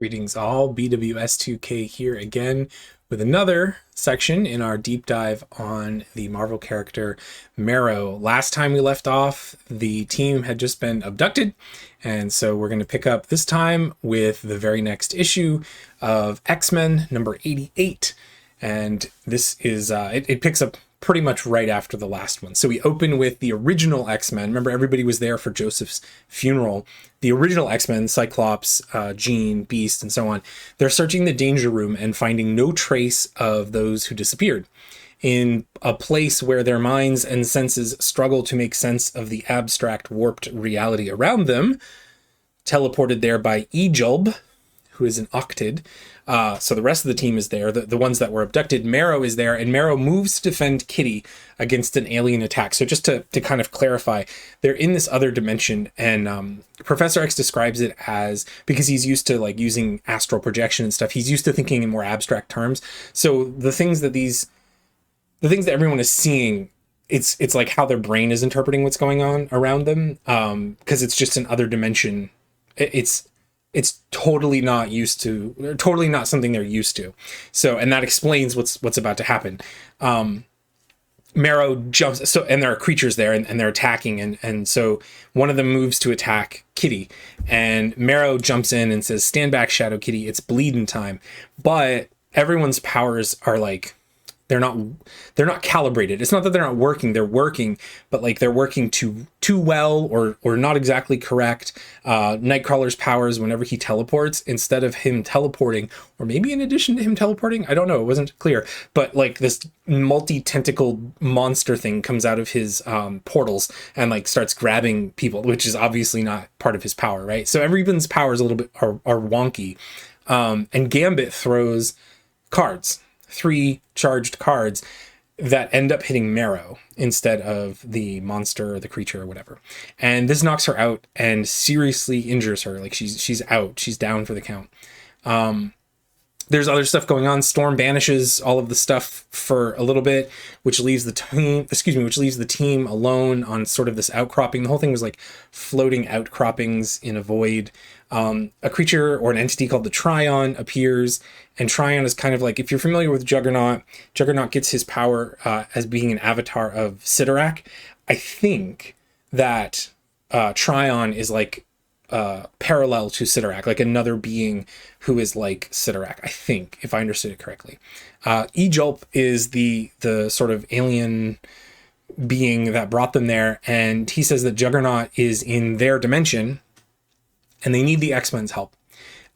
Greetings all, BWS2K here again with another section in our deep dive on the Marvel character Marrow. Last time we left off, the team had just been abducted, and so we're going to pick up this time with the very next issue of X-Men number 88, and this is, it picks up pretty much right after the last one. So we open with the original X-Men. Remember, everybody was there for Joseph's funeral. The original X-Men, Cyclops, Jean, Beast, and so on, they're searching the Danger Room and finding no trace of those who disappeared. In a place where their minds and senses struggle to make sense of the abstract, warped reality around them, teleported there by Ejulb, who is an octid. So the rest of the team is there, the ones that were abducted. Marrow is there, and Marrow moves to defend Kitty against an alien attack. So just to kind of clarify, they're in this other dimension, and Professor X describes it as, because he's used to like using astral projection and stuff, he's used to thinking in more abstract terms. So the things that everyone is seeing, it's like how their brain is interpreting what's going on around them, because it's just an other dimension. It's totally not used to, or totally not something they're used to. So, and that explains what's about to happen. Marrow jumps, and there are creatures there, and they're attacking, and so one of them moves to attack Kitty, and Marrow jumps in and says, "Stand back, Shadow Kitty, it's bleeding time." But everyone's powers are like, they're not calibrated. It's not that they're not working, they're working, but like they're working too well, or not exactly correct. Nightcrawler's powers, whenever he teleports, instead of him teleporting, or maybe in addition to him teleporting, I don't know, it wasn't clear, but like this multi-tentacled monster thing comes out of his portals and like starts grabbing people, which is obviously not part of his power, right? So everyone's powers a little bit are wonky. And Gambit throws cards, 3 charged cards that end up hitting Marrow instead of the monster or the creature or whatever. And this knocks her out and seriously injures her. Like she's out, she's down for the count. There's other stuff going on. Storm banishes all of the stuff for a little bit, which leaves the team alone on sort of this outcropping. The whole thing was like floating outcroppings in a void. A creature or an entity called the Tryon appears, and Tryon is kind of like, if you're familiar with Juggernaut gets his power as being an avatar of Sidorak. I think that Tryon is like parallel to Sidorak, like another being who is like Sidorak, I think, if I understood it correctly. Ejulp is the sort of alien being that brought them there, and he says that Juggernaut is in their dimension, and they need the X-Men's help.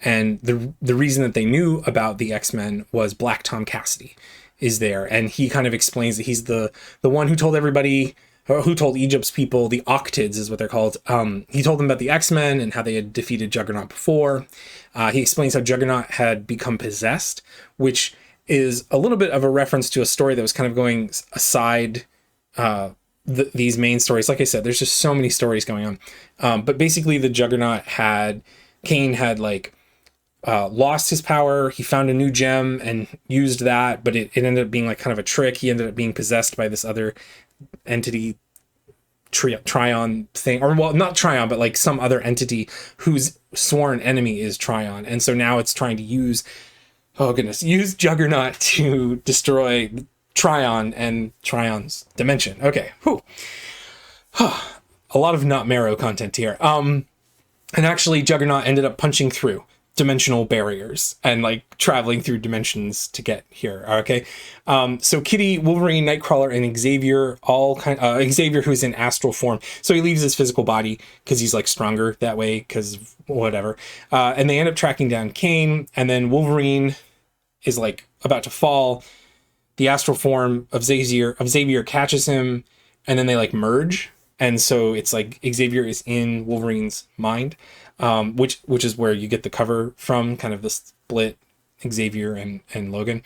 And the reason that they knew about the X-Men was Black Tom Cassidy is there, and he kind of explains that he's the one who told everybody, who told Egypt's people, the Octids is what they're called. He told them about the X-Men and how they had defeated Juggernaut before. He explains how Juggernaut had become possessed, which is a little bit of a reference to a story that was kind of going aside these main stories. Like I said, there's just so many stories going on. But basically the Juggernaut Kane had like lost his power. He found a new gem and used that, but it ended up being like kind of a trick. He ended up being possessed by this other entity, Tryon thing, or well, not Tryon, but like some other entity whose sworn enemy is Tryon. And so now it's trying to use Juggernaut to destroy Tryon and Tryon's dimension. Okay. Whew. A lot of not Marrow content here. And actually Juggernaut ended up punching through dimensional barriers and like traveling through dimensions to get here. Okay. So Kitty, Wolverine, Nightcrawler, and Xavier, Xavier, who's in astral form. So he leaves his physical body because he's like stronger that way, because whatever. And they end up tracking down Kane, and then Wolverine is like about to fall. The astral form of Xavier catches him, and then they like merge. And so it's like Xavier is in Wolverine's mind, which is where you get the cover from, kind of the split Xavier and Logan.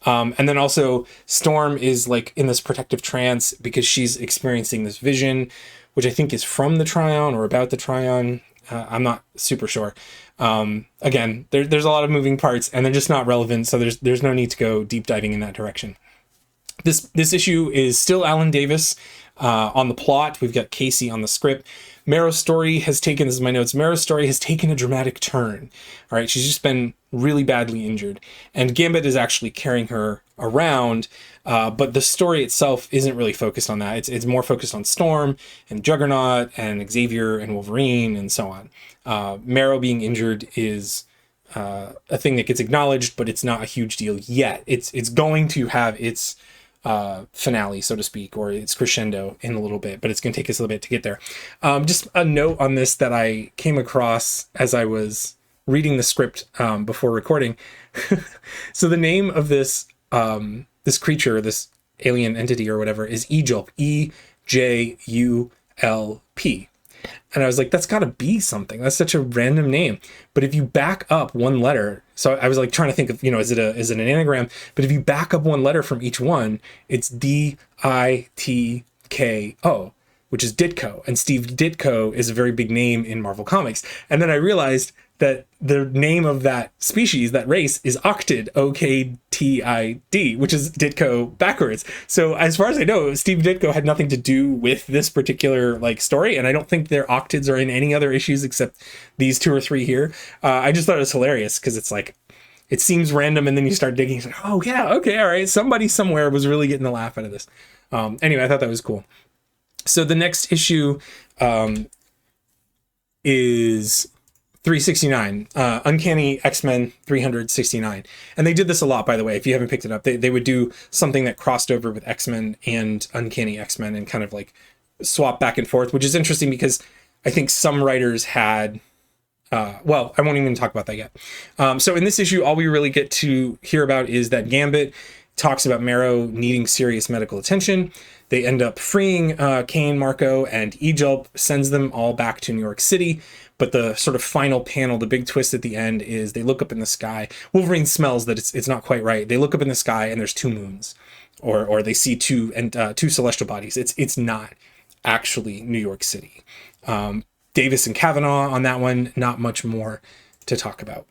And then also Storm is like in this protective trance because she's experiencing this vision, which I think is from the Tryon or about the Tryon. I'm not super sure. Again, there's a lot of moving parts, and they're just not relevant, so there's no need to go deep diving in that direction. This issue is still Alan Davis on the plot. We've got Casey on the script. Marrow's story has taken, this is my notes, Marrow's story has taken a dramatic turn. All right, she's just been really badly injured. And Gambit is actually carrying her around, but the story itself isn't really focused on that. It's more focused on Storm and Juggernaut and Xavier and Wolverine and so on. Marrow being injured is a thing that gets acknowledged, but it's not a huge deal yet. It's going to have its finale, so to speak, or its crescendo in a little bit, but it's going to take us a little bit to get there. Just a note on this that I came across as I was reading the script before recording. So the name of this this creature, this alien entity or whatever, is Ejulp, Ejulp. And I was like, that's got to be something. That's such a random name. But if you back up one letter, so I was like trying to think of, is it an anagram? But if you back up one letter from each one, it's Ditko, which is Ditko. And Steve Ditko is a very big name in Marvel Comics. And then I realized that the name of that species, that race, is Octid, Oktid, which is Ditko backwards. So as far as I know, Steve Ditko had nothing to do with this particular story, and I don't think their Octids are in any other issues except these 2 or 3 here. I just thought it was hilarious because it's like, it seems random, and then you start digging, it's like, oh yeah, okay, all right, somebody somewhere was really getting a laugh out of this. Anyway, I thought that was cool. So the next issue is 369, Uncanny X-Men 369. And they did this a lot, by the way, if you haven't picked it up. They would do something that crossed over with X-Men and Uncanny X-Men and kind of swap back and forth, which is interesting because I think some writers had, well, I won't even talk about that yet. So in this issue, all we really get to hear about is that Gambit talks about Marrow needing serious medical attention. They end up freeing Kane, Marco, and Ejulp sends them all back to New York City. But the sort of final panel, the big twist at the end, is they look up in the sky. Wolverine smells that it's not quite right. They look up in the sky and there's 2 moons, or they see 2 celestial bodies. It's not actually New York City. Davis and Kavanaugh on that one, not much more to talk about.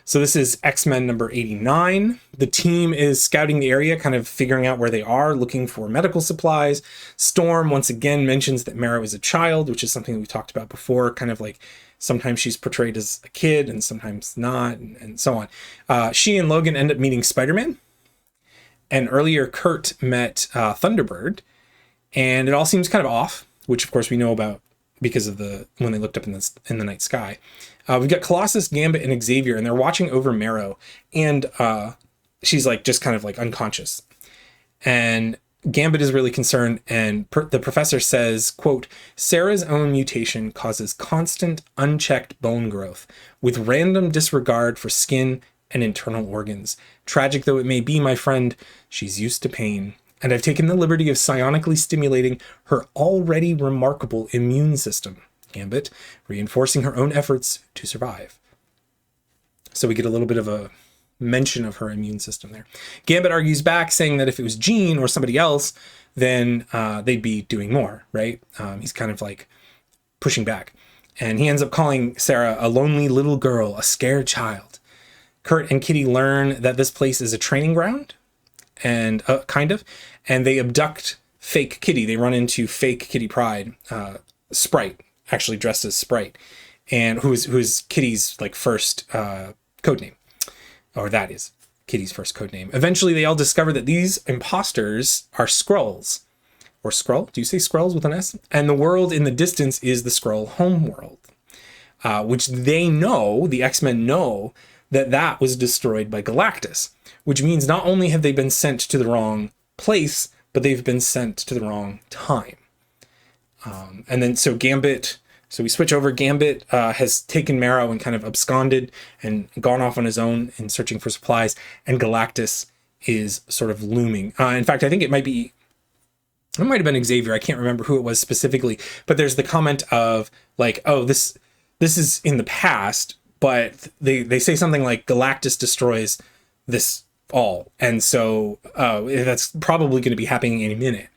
So this is X-Men number 89. The team is scouting the area, kind of figuring out where they are, looking for medical supplies. Storm once again mentions that Marrow is a child, which is something that we talked about before, kind of like sometimes she's portrayed as a kid and sometimes not, and so on. She and Logan end up meeting Spider-Man. And earlier Kurt met Thunderbird. And it all seems kind of off, which of course we know about because of when they looked up in the night sky. We've got Colossus, Gambit, and Xavier, and they're watching over Marrow, and she's just kind of unconscious. And Gambit is really concerned, and the professor says, quote, Sarah's own mutation causes constant, unchecked bone growth, with random disregard for skin and internal organs. Tragic though it may be, my friend, she's used to pain. And I've taken the liberty of psionically stimulating her already remarkable immune system. Gambit, reinforcing her own efforts to survive. So we get a little bit of a mention of her immune system there. Gambit argues back, saying that if it was Jean or somebody else, then they'd be doing more, right? He's kind of pushing back. And he ends up calling Sarah a lonely little girl, a scared child. Kurt and Kitty learn that this place is a training ground, and and they abduct fake Kitty. They run into fake Kitty Pryde, Sprite, actually dressed as Sprite, and who is Kitty's first code name, or that is Kitty's first code name. Eventually, they all discover that these imposters are Skrulls, or Skrull. Do you say Skrulls with an S? And the world in the distance is the Skrull homeworld, which they know, the X-Men know, that was destroyed by Galactus, which means not only have they been sent to the wrong place, but they've been sent to the wrong time. And then so we switch over. Gambit has taken Marrow and kind of absconded and gone off on his own in searching for supplies, and Galactus is sort of looming. In fact, I think it might have been Xavier. I can't remember who it was specifically, but there's the comment of oh, this is in the past, but they say something like Galactus destroys this all, and so that's probably going to be happening any minute.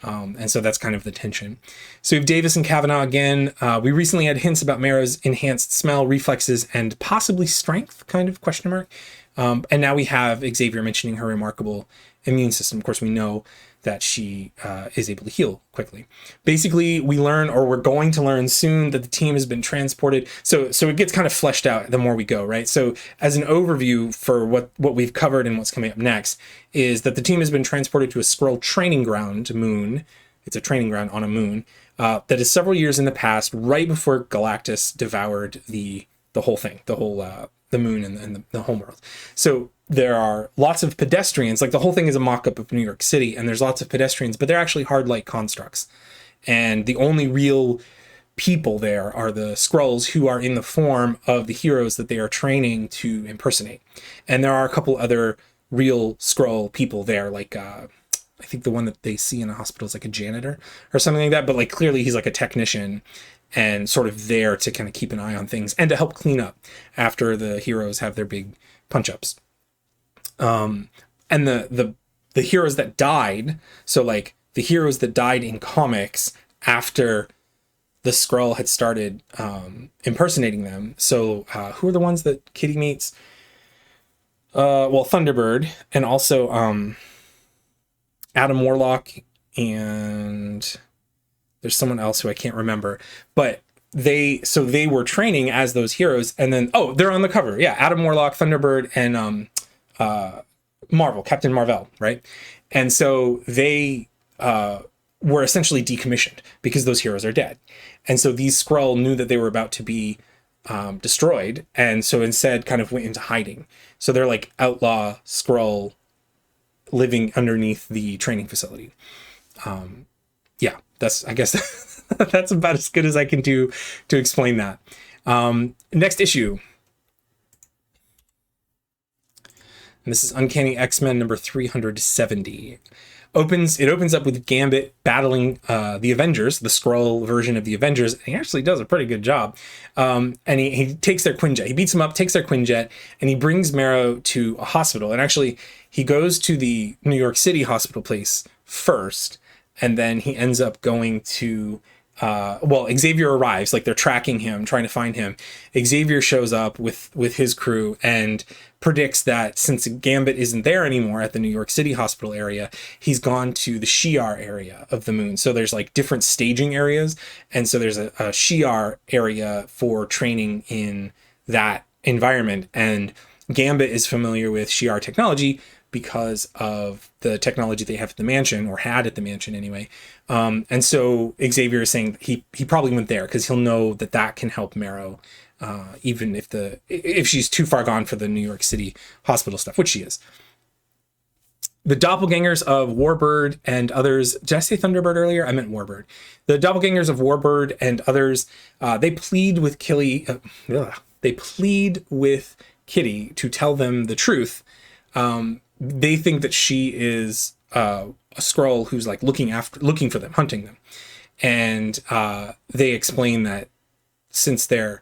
And so that's kind of the tension. So we have Davis and Kavanaugh again. We recently had hints about Marrow's enhanced smell, reflexes, and possibly strength, kind of question mark. And now we have Xavier mentioning her remarkable immune system. Of course, we know that she is able to heal quickly. Basically, we learn, or we're going to learn soon, that the team has been transported. So it gets kind of fleshed out the more we go, right? So as an overview for what we've covered and what's coming up next is that the team has been transported to a Skrull training ground moon. It's a training ground on a moon that is several years in the past, right before Galactus devoured the whole thing, the moon and the homeworld. So there are lots of pedestrians, like the whole thing is a mock-up of New York City, and there's lots of pedestrians, but they're actually hard light constructs. And the only real people there are the Skrulls, who are in the form of the heroes that they are training to impersonate. And there are a couple other real Skrull people there, like I think the one that they see in a hospital is like a janitor or something like that, but like clearly he's like a technician and sort of there to kind of keep an eye on things and to help clean up after the heroes have their big punch-ups. And the heroes that died, so like the heroes that died in comics after the Skrull had started impersonating them. So who are the ones that Kitty meets? Well, Thunderbird, and also Adam Warlock, and there's someone else who I can't remember. But they were training as those heroes, and then they're on the cover. Yeah, Adam Warlock, Thunderbird, and Marvel, Captain Marvel, right? And so they were essentially decommissioned because those heroes are dead. And so these Skrull knew that they were about to be destroyed, and so instead kind of went into hiding. So they're like outlaw Skrull living underneath the training facility. Yeah, I guess that's about as good as I can do to explain that. Next issue. And this is Uncanny X-Men number 370. It opens up with Gambit battling the Avengers, the Skrull version of the Avengers, and he actually does a pretty good job. And he takes their Quinjet. He beats them up, takes their Quinjet, and he brings Marrow to a hospital. And actually, he goes to the New York City hospital place first, and then he ends up going to... Xavier arrives, like they're tracking him, trying to find him. Xavier shows up with his crew and predicts that since Gambit isn't there anymore at the New York City hospital area, he's gone to the Shi'ar area of the moon. So there's like different staging areas. And so there's a Shi'ar area for training in that environment. And Gambit is familiar with Shi'ar technology because of the technology they have at the mansion, or had at the mansion anyway. And so Xavier is saying he probably went there because he'll know that can help Marrow, even if she's too far gone for the New York City hospital stuff, which she is. The doppelgangers of Warbird and others. Did I say Thunderbird earlier? I meant Warbird. The doppelgangers of Warbird and others, they plead with Kitty to tell them the truth. They think that she is a Skrull who's like looking for them, hunting them. And they explain that since they've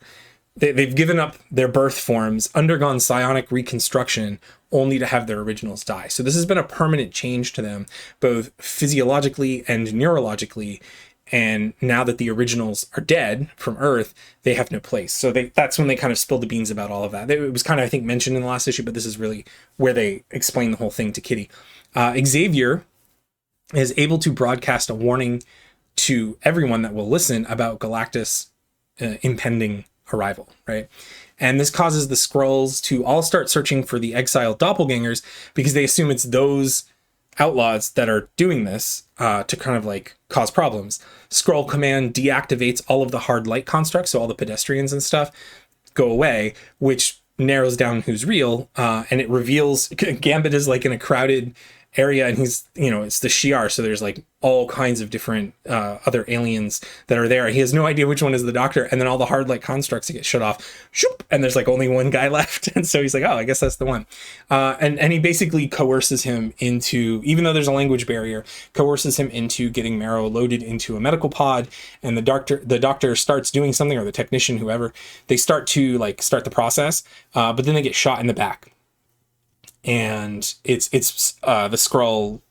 given up their birth forms, undergone psionic reconstruction, only to have their originals die. So this has been a permanent change to them, both physiologically and neurologically. And now that the originals are dead from Earth, they have no place. So that's when they kind of spilled the beans about all of that. It was kind of, I think, mentioned in the last issue, but this is really where they explain the whole thing to Kitty. Xavier is able to broadcast a warning to everyone that will listen about Galactus' impending arrival, right? And this causes the Skrulls to all start searching for the exiled doppelgangers because they assume it's those outlaws that are doing this to kind of like cause problems. Skrull Command deactivates all of the hard light constructs, so all the pedestrians and stuff go away, which narrows down who's real, and it reveals Gambit is like in a crowded area, and he's, it's the Shi'ar, so there's like all kinds of different other aliens that are there. He has no idea which one is the Doctor, and then all the hard light constructs get shut off, shoop, and there's like only one guy left, and so he's like, oh, I guess that's the one. And he basically coerces him into, even though there's a language barrier, coerces him into getting Marrow loaded into a medical pod, and the doctor starts doing something, or the technician, whoever, they start the process, but then they get shot in the back. And it's the Skrull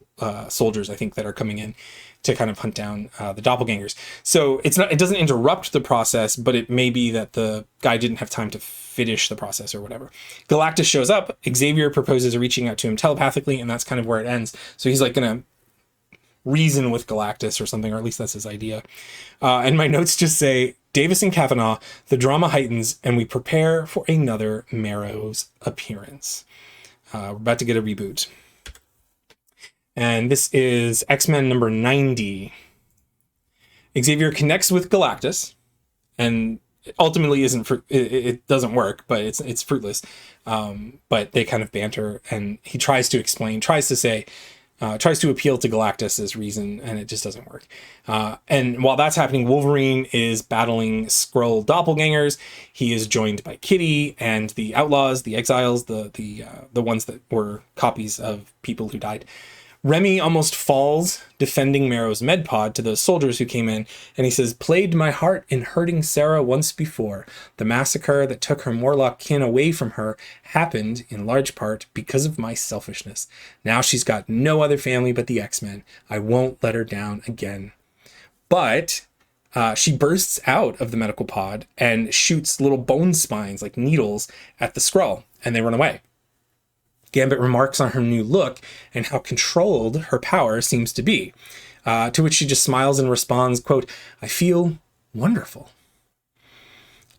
soldiers, I think, that are coming in to kind of hunt down the doppelgangers. So it doesn't interrupt the process, but it may be that the guy didn't have time to finish the process or whatever. Galactus shows up. Xavier proposes reaching out to him telepathically, and that's kind of where it ends. So he's like gonna reason with Galactus or something, or at least that's his idea. And my notes just say, Davis and Kavanaugh, the drama heightens, and we prepare for another Marrow's appearance. We're about to get a reboot. And this is X-Men number 90. Xavier connects with Galactus, and ultimately it doesn't work, but it's fruitless. But they kind of banter, and he tries to explain, tries to appeal to Galactus's reason, and it just doesn't work. And while that's happening, Wolverine is battling Skrull doppelgangers. He is joined by Kitty and the Outlaws, the Exiles, the ones that were copies of people who died. Remy almost falls defending Marrow's med pod to those soldiers who came in, and he says, played my heart in hurting Sarah once before. The massacre that took her Morlock kin away from her happened in large part because of my selfishness. Now she's got no other family but the X-Men. I won't let her down again. But she bursts out of the medical pod and shoots little bone spines like needles at the Skrull, and they run away. Gambit remarks on her new look and how controlled her power seems to be, to which she just smiles and responds, quote, I feel wonderful.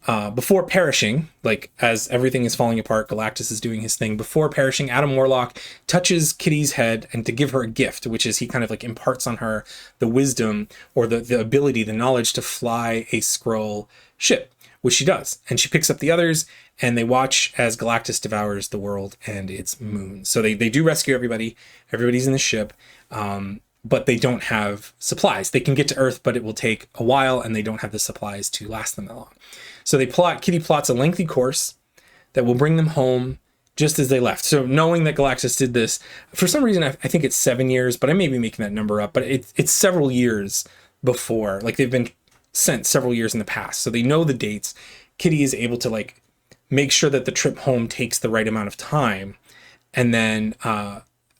Before perishing, like as everything is falling apart, Galactus is doing his thing. Before perishing, Adam Warlock touches Kitty's head and to give her a gift, which is he kind of like imparts on her the wisdom or the ability, the knowledge to fly a Skrull ship, which she does. And she picks up the others, and they watch as Galactus devours the world and its moons. So they do rescue everybody. Everybody's in the ship, but they don't have supplies. They can get to Earth, but it will take a while, and they don't have the supplies to last them that long. So Kitty plots a lengthy course that will bring them home just as they left. So knowing that Galactus did this, for some reason, I think it's 7 years, but I may be making that number up, but it's several years before. Like they've been sent several years in the past. So they know the dates. Kitty is able to like make sure that the trip home takes the right amount of time. And then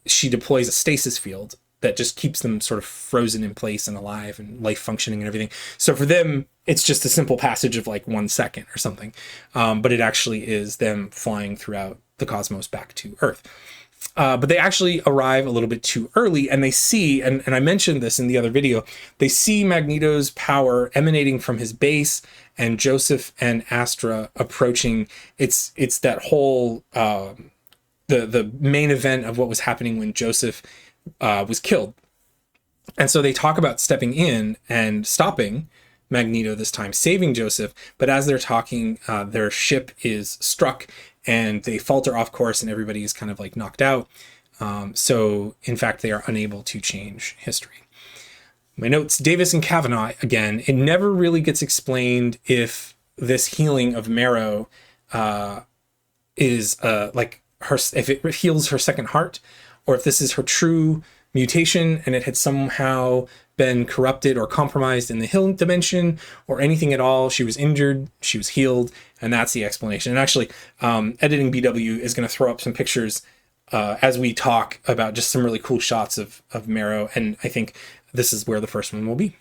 she deploys a stasis field that just keeps them sort of frozen in place and alive and life functioning and everything. So for them, it's just a simple passage of like 1 second or something. But it actually is them flying throughout the cosmos back to Earth. But they actually arrive a little bit too early, and they see, and I mentioned this in the other video, they see Magneto's power emanating from his base and Joseph and Astra approaching. It's that whole, the main event of what was happening when Joseph was killed. And so they talk about stepping in and stopping Magneto this time, saving Joseph. But as they're talking, their ship is struck and they falter off course and everybody is kind of like knocked out. So in fact, they are unable to change history. My notes, Davis and Kavanaugh, again, it never really gets explained if this healing of Marrow is like her, if it heals her second heart, or if this is her true mutation and it had somehow been corrupted or compromised in the Hill dimension or anything at all. She was injured, she was healed, and that's the explanation. And actually, Editing BW is going to throw up some pictures as we talk about just some really cool shots of Marrow, and I think this is where the first one will be.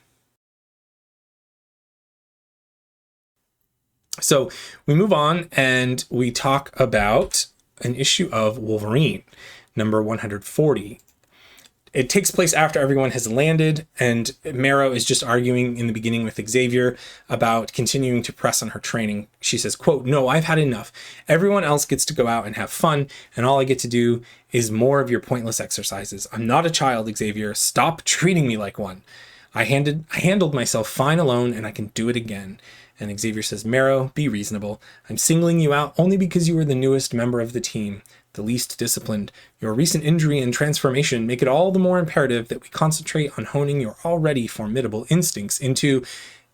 So we move on and we talk about an issue of Wolverine, number 140. It takes place after everyone has landed, and Marrow is just arguing in the beginning with Xavier about continuing to press on her training. She says, quote, no, I've had enough. Everyone else gets to go out and have fun, and all I get to do is more of your pointless exercises. I'm not a child, Xavier. Stop treating me like one. I handled myself fine alone, and I can do it again. And Xavier says, Marrow, be reasonable. I'm singling you out only because you are the newest member of the team, the least disciplined. Your recent injury and transformation make it all the more imperative that we concentrate on honing your already formidable instincts into...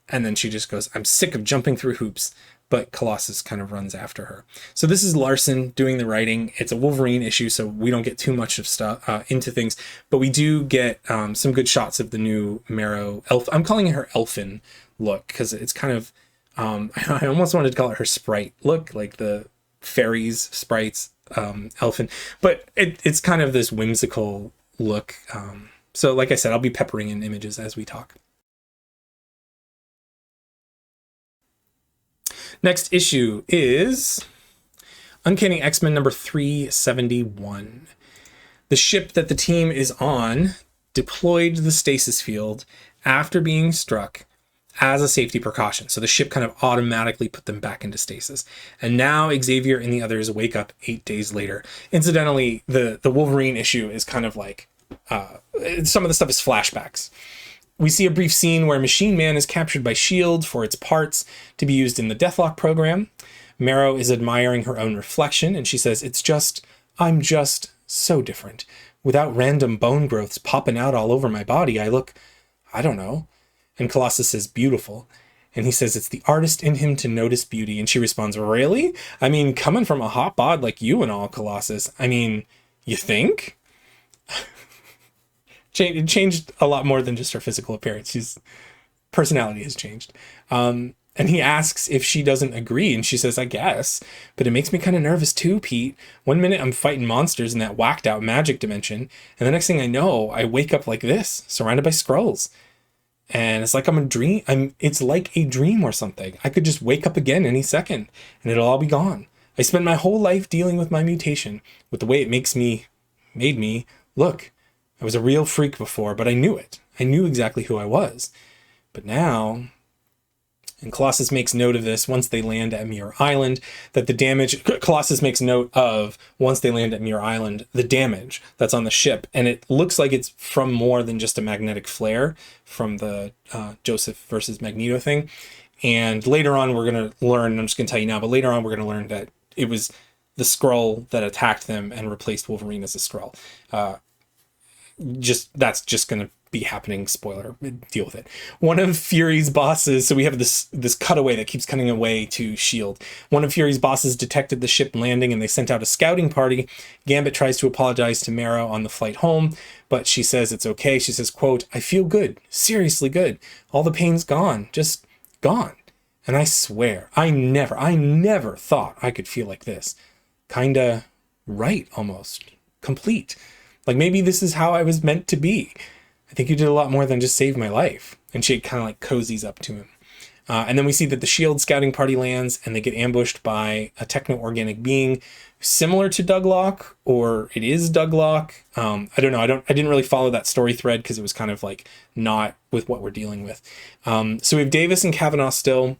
And then she just goes, I'm sick of jumping through hoops. But Colossus kind of runs after her. So this is Larson doing the writing. It's a Wolverine issue, so we don't get too much of stuff into things. But we do get some good shots of the new Marrow elf. I'm calling it her elfin look because it's kind of... I almost wanted to call it her sprite look, like the fairies, sprites, elfin. But it's kind of this whimsical look. So like I said, I'll be peppering in images as we talk. Next issue is Uncanny X-Men number 371. The ship that the team is on deployed the stasis field after being struck as a safety precaution. So the ship kind of automatically put them back into stasis. And now Xavier and the others wake up 8 days later. Incidentally, the Wolverine issue is kind of like, some of the stuff is flashbacks. We see a brief scene where Machine Man is captured by S.H.I.E.L.D. for its parts to be used in the Deathlock program. Marrow is admiring her own reflection, and she says, I'm just so different. Without random bone growths popping out all over my body, I look, I don't know. And Colossus says, beautiful. And he says, it's the artist in him to notice beauty. And she responds, really? I mean, coming from a hot bod like you and all, Colossus. I mean, you think? It changed a lot more than just her physical appearance. She's personality has changed. And he asks if she doesn't agree, and she says, I guess, but it makes me kind of nervous too, Pete. One minute I'm fighting monsters in that whacked out magic dimension, and the next thing I know, I wake up like this, surrounded by Skrulls. And it's like it's like a dream or something. I could just wake up again any second, and it'll all be gone. I spent my whole life dealing with my mutation, with the way it made me look. I was a real freak before, but I knew it. I knew exactly who I was. But now, and Colossus makes note of this once they land at Muir Island, that the damage, Colossus makes note of, once they land at Muir Island, the damage that's on the ship. And it looks like it's from more than just a magnetic flare from the Joseph versus Magneto thing. And later on, we're going to learn, I'm just going to tell you now, but later on, we're going to learn that it was the Skrull that attacked them and replaced Wolverine as a Skrull. That's just going to be happening. Spoiler, deal with it. One of Fury's bosses, so we have this cutaway that keeps cutting away to S.H.I.E.L.D. One of Fury's bosses detected the ship landing and they sent out a scouting party. Gambit tries to apologize to Marrow on the flight home, but she says it's okay. She says, quote, I feel good, seriously good. All the pain's gone, just gone. And I swear, I never thought I could feel like this. Kinda right, almost. Complete. Like, maybe this is how I was meant to be. I think you did a lot more than just save my life. And she kind of like cozies up to him. And then we see that the S.H.I.E.L.D. scouting party lands and they get ambushed by a techno-organic being similar to Douglock, or it is Douglock. I don't know. I didn't really follow that story thread because it was kind of like not with what we're dealing with. So we have Davis and Kavanaugh still.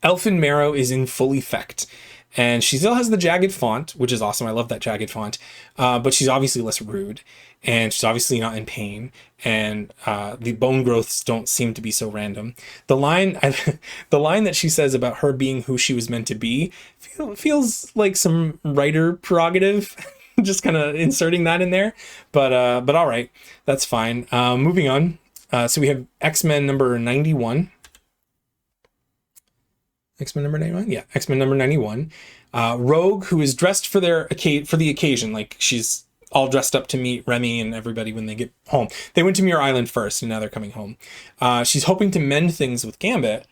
Elfin Marrow is in full effect. And she still has the jagged font, which is awesome. I love that jagged font. But she's obviously less rude. And she's obviously not in pain. And the bone growths don't seem to be so random. The line that she says about her being who she was meant to be feels like some writer prerogative. Just kind of inserting that in there. But all right. That's fine. Moving on. So we have X-Men number 91. X-Men number 91? Yeah, X-Men number 91. Rogue, who is dressed for the occasion, like she's all dressed up to meet Remy and everybody when they get home. They went to Muir Island first, and now they're coming home. She's hoping to mend things with Gambit.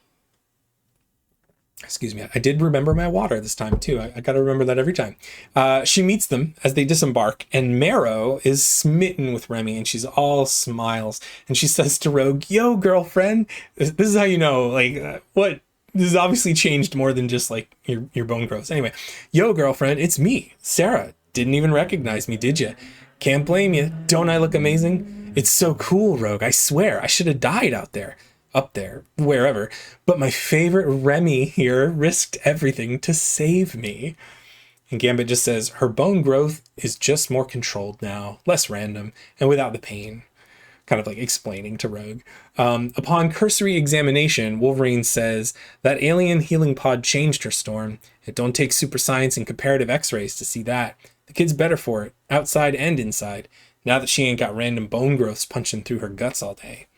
Excuse me, I did remember my water this time, too. I got to remember that every time. She meets them as they disembark, and Marrow is smitten with Remy, and she's all smiles. And she says to Rogue, yo, girlfriend, this is how you know, like, what? This has obviously changed more than just like your bone growth. Anyway, yo, girlfriend, it's me, Sarah. Didn't even recognize me, did you? Can't blame you. Don't I look amazing? It's so cool, Rogue. I swear I should have died up there, wherever. But my favorite Remy here risked everything to save me. And Gambit just says her bone growth is just more controlled now, less random, and without the pain. Kind of like explaining to Rogue. Upon cursory examination, Wolverine says that alien healing pod changed her, Storm. It don't take super science and comparative x-rays to see that. The kid's better for it, outside and inside, now that she ain't got random bone growths punching through her guts all day.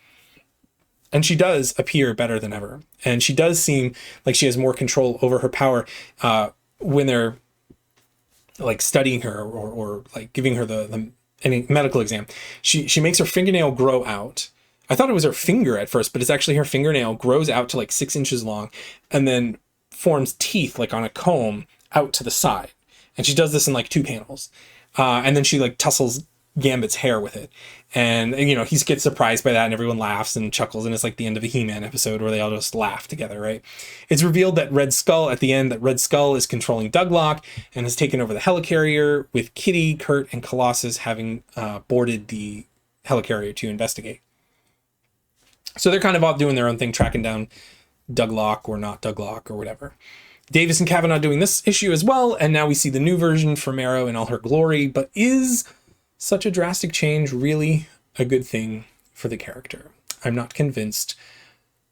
And she does appear better than ever. And she does seem like she has more control over her power when they're like studying her or like giving her the any medical exam. She makes her fingernail grow out. I thought it was her finger at first, but it's actually her fingernail grows out to like 6 inches long and then forms teeth like on a comb out to the side. And she does this in like 2 panels. And then she like tussles Gambit's hair with it. And you know, he gets surprised by that and everyone laughs and chuckles. And it's like the end of a He-Man episode where they all just laugh together, right? It's revealed that Red Skull is controlling Douglock and has taken over the helicarrier with Kitty, Kurt, and Colossus having boarded the helicarrier to investigate. So they're kind of all doing their own thing, tracking down Douglock or not Douglock or whatever. Davis and Kavanaugh doing this issue as well, and now we see the new version for Marrow in all her glory. But is such a drastic change really a good thing for the character? I'm not convinced,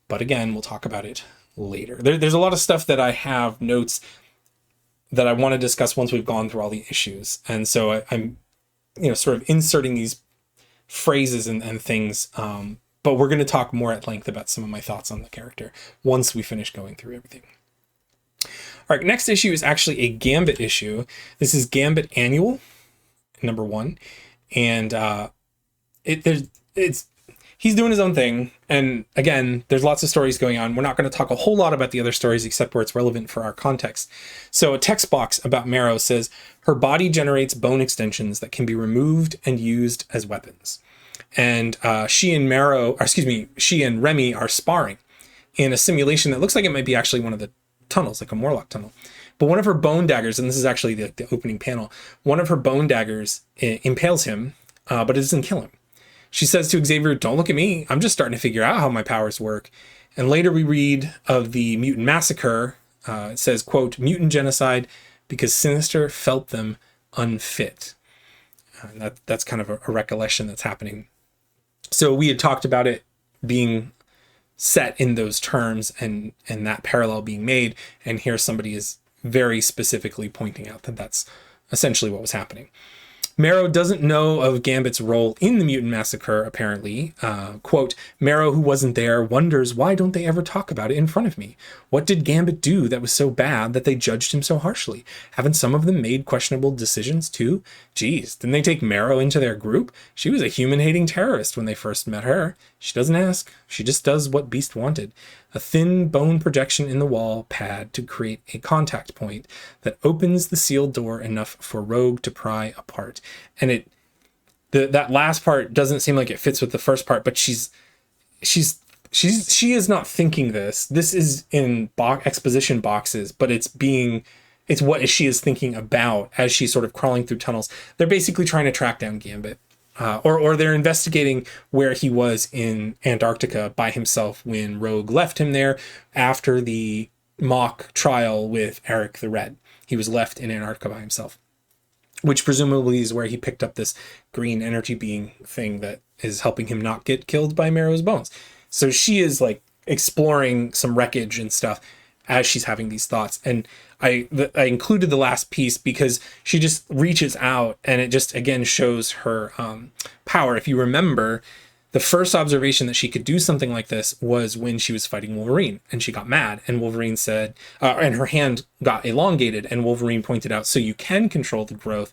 but again, we'll talk about it later. There's a lot of stuff that I have notes that I want to discuss once we've gone through all the issues, and so I'm sort of inserting these phrases and things, but we're going to talk more at length about some of my thoughts on the character once we finish going through everything. All right, next issue is actually a Gambit issue. This is Gambit Annual, number 1, and he's doing his own thing. And again, there's lots of stories going on. We're not going to talk a whole lot about the other stories except where it's relevant for our context. So a text box about Marrow says, her body generates bone extensions that can be removed and used as weapons. And she and Remy are sparring in a simulation that looks like it might be actually one of the tunnels, like a Morlock tunnel. But one of her bone daggers, and this is actually the opening panel, one of her bone daggers impales him, but it doesn't kill him. She says to Xavier, don't look at me. I'm just starting to figure out how my powers work. And later we read of the Mutant massacre. It says, quote, mutant genocide because Sinister felt them unfit. And that's kind of a recollection that's happening. So we had talked about it being set in those terms and that parallel being made. And here somebody is very specifically pointing out that that's essentially what was happening. Marrow doesn't know of Gambit's role in the Mutant massacre, apparently. Quote, Marrow, who wasn't there, wonders why don't they ever talk about it in front of me? What did Gambit do that was so bad that they judged him so harshly? Haven't some of them made questionable decisions too? Geez, didn't they take Marrow into their group? She was a human-hating terrorist when they first met her. She doesn't ask. She just does what Beast wanted. A thin bone projection in the wall pad to create a contact point that opens the sealed door enough for Rogue to pry apart. And that last part doesn't seem like it fits with the first part, but she is not thinking this. This is in exposition boxes, but it's what she is thinking about as she's sort of crawling through tunnels. They're basically trying to track down Gambit. Or they're investigating where he was in Antarctica by himself when Rogue left him there after the mock trial with Eric the Red. He was left in Antarctica by himself, which presumably is where he picked up this green energy being thing that is helping him not get killed by Marrow's bones. So she is like exploring some wreckage and stuff as she's having these thoughts. And I included the last piece because she just reaches out and it just, again, shows her power. If you remember, the first observation that she could do something like this was when she was fighting Wolverine and she got mad and Wolverine said, and her hand got elongated and Wolverine pointed out, so you can control the growth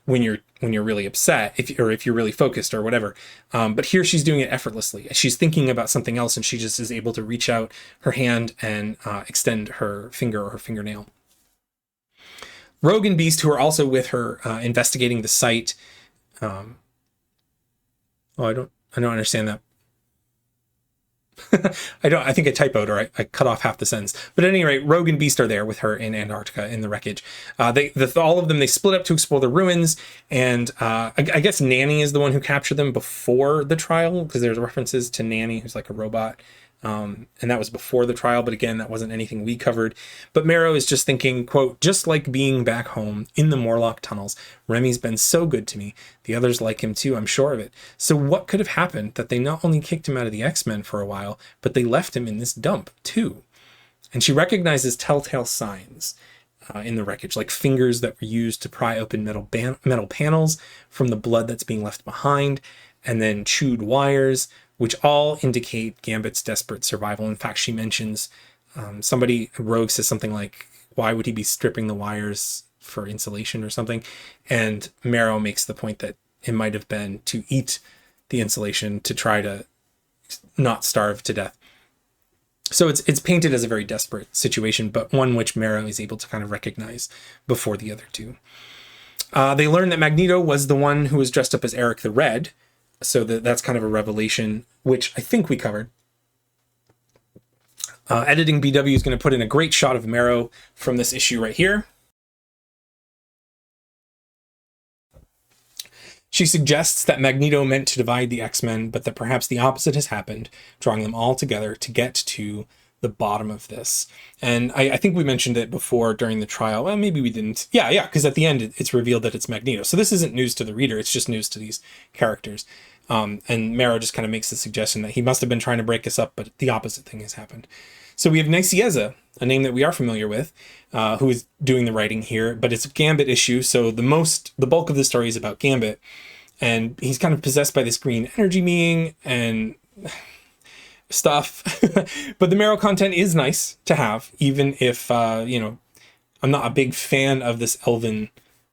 when you're really upset, if you're really focused or whatever. But here she's doing it effortlessly. She's thinking about something else and she just is able to reach out her hand and extend her finger or her fingernail. Rogue and Beast, who are also with her investigating the site. I don't understand that. I think I typoed or I cut off half the sentence. But at any rate, Rogue and Beast are there with her in Antarctica in the wreckage. All of them, they split up to explore the ruins. And I guess Nanny is the one who captured them before the trial, because there's references to Nanny, who's like a robot. And that was before the trial, but again, that wasn't anything we covered. But Marrow is just thinking, quote, just like being back home in the Morlock tunnels, Remy's been so good to me. The others like him too, I'm sure of it. So what could have happened that they not only kicked him out of the X-Men for a while, but they left him in this dump too? And she recognizes telltale signs in the wreckage, like fingers that were used to pry open metal panels from the blood that's being left behind, and then chewed wires, which all indicate Gambit's desperate survival. In fact, she mentions Rogue says something like, why would he be stripping the wires for insulation or something? And Marrow makes the point that it might have been to eat the insulation to try to not starve to death. So it's painted as a very desperate situation, but one which Marrow is able to kind of recognize before the other two. They learn that Magneto was the one who was dressed up as Eric the Red, so that's kind of a revelation, which I think we covered. Editing BW is going to put in a great shot of Marrow from this issue right here. She suggests that Magneto meant to divide the X-Men, but that perhaps the opposite has happened, drawing them all together to get to the bottom of this. And I think we mentioned it before during the trial. Well, maybe we didn't. Yeah, because at the end it's revealed that it's Magneto. So this isn't news to the reader. It's just news to these characters. And Marrow just kind of makes the suggestion that he must have been trying to break us up, but the opposite thing has happened. So we have Nicieza, a name that we are familiar with, who is doing the writing here, but it's a Gambit issue. So the bulk of the story is about Gambit, and he's kind of possessed by this green energy being and stuff. But the Marrow content is nice to have, even if, I'm not a big fan of this elven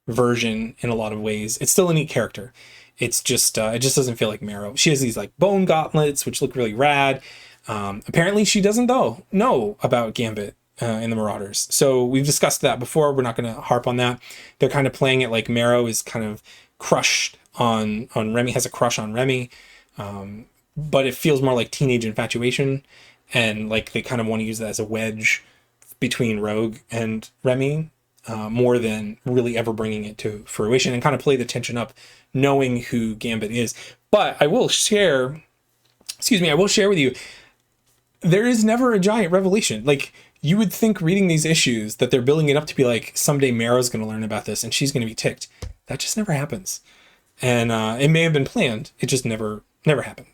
version in a lot of ways. It's still a neat character. It's just, it just doesn't feel like Marrow. She has these like bone gauntlets, which look really rad. Apparently she doesn't though know about Gambit in the Marauders. So we've discussed that before. We're not going to harp on that. They're kind of playing it like Marrow is kind of crushed on Remy, has a crush on Remy. But it feels more like teenage infatuation, and like they kind of want to use that as a wedge between Rogue and Remy, more than really ever bringing it to fruition, and kind of play the tension up, knowing who Gambit is. But I will share with you, there is never a giant revelation. Like, you would think reading these issues that they're building it up to be like, someday Marrow's going to learn about this and she's going to be ticked. That just never happens. And it may have been planned. It just never happened.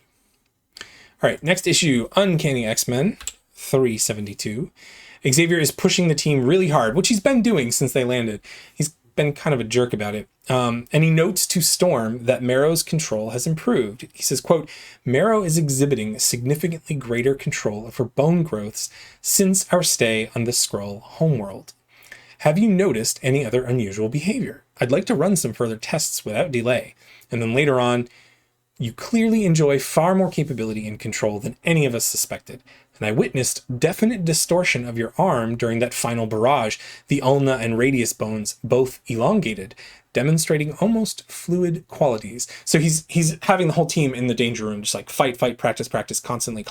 All right, next issue, Uncanny X-Men 372. Xavier is pushing the team really hard, which he's been doing since they landed. He's been kind of a jerk about it. And he notes to Storm that Marrow's control has improved. He says, quote, Marrow is exhibiting significantly greater control of her bone growths since our stay on the Skrull homeworld. Have you noticed any other unusual behavior? I'd like to run some further tests without delay. And then later on, you clearly enjoy far more capability and control than any of us suspected. And I witnessed definite distortion of your arm during that final barrage, the ulna and radius bones both elongated, demonstrating almost fluid qualities. So he's having the whole team in the danger room, just like fight, practice, constantly.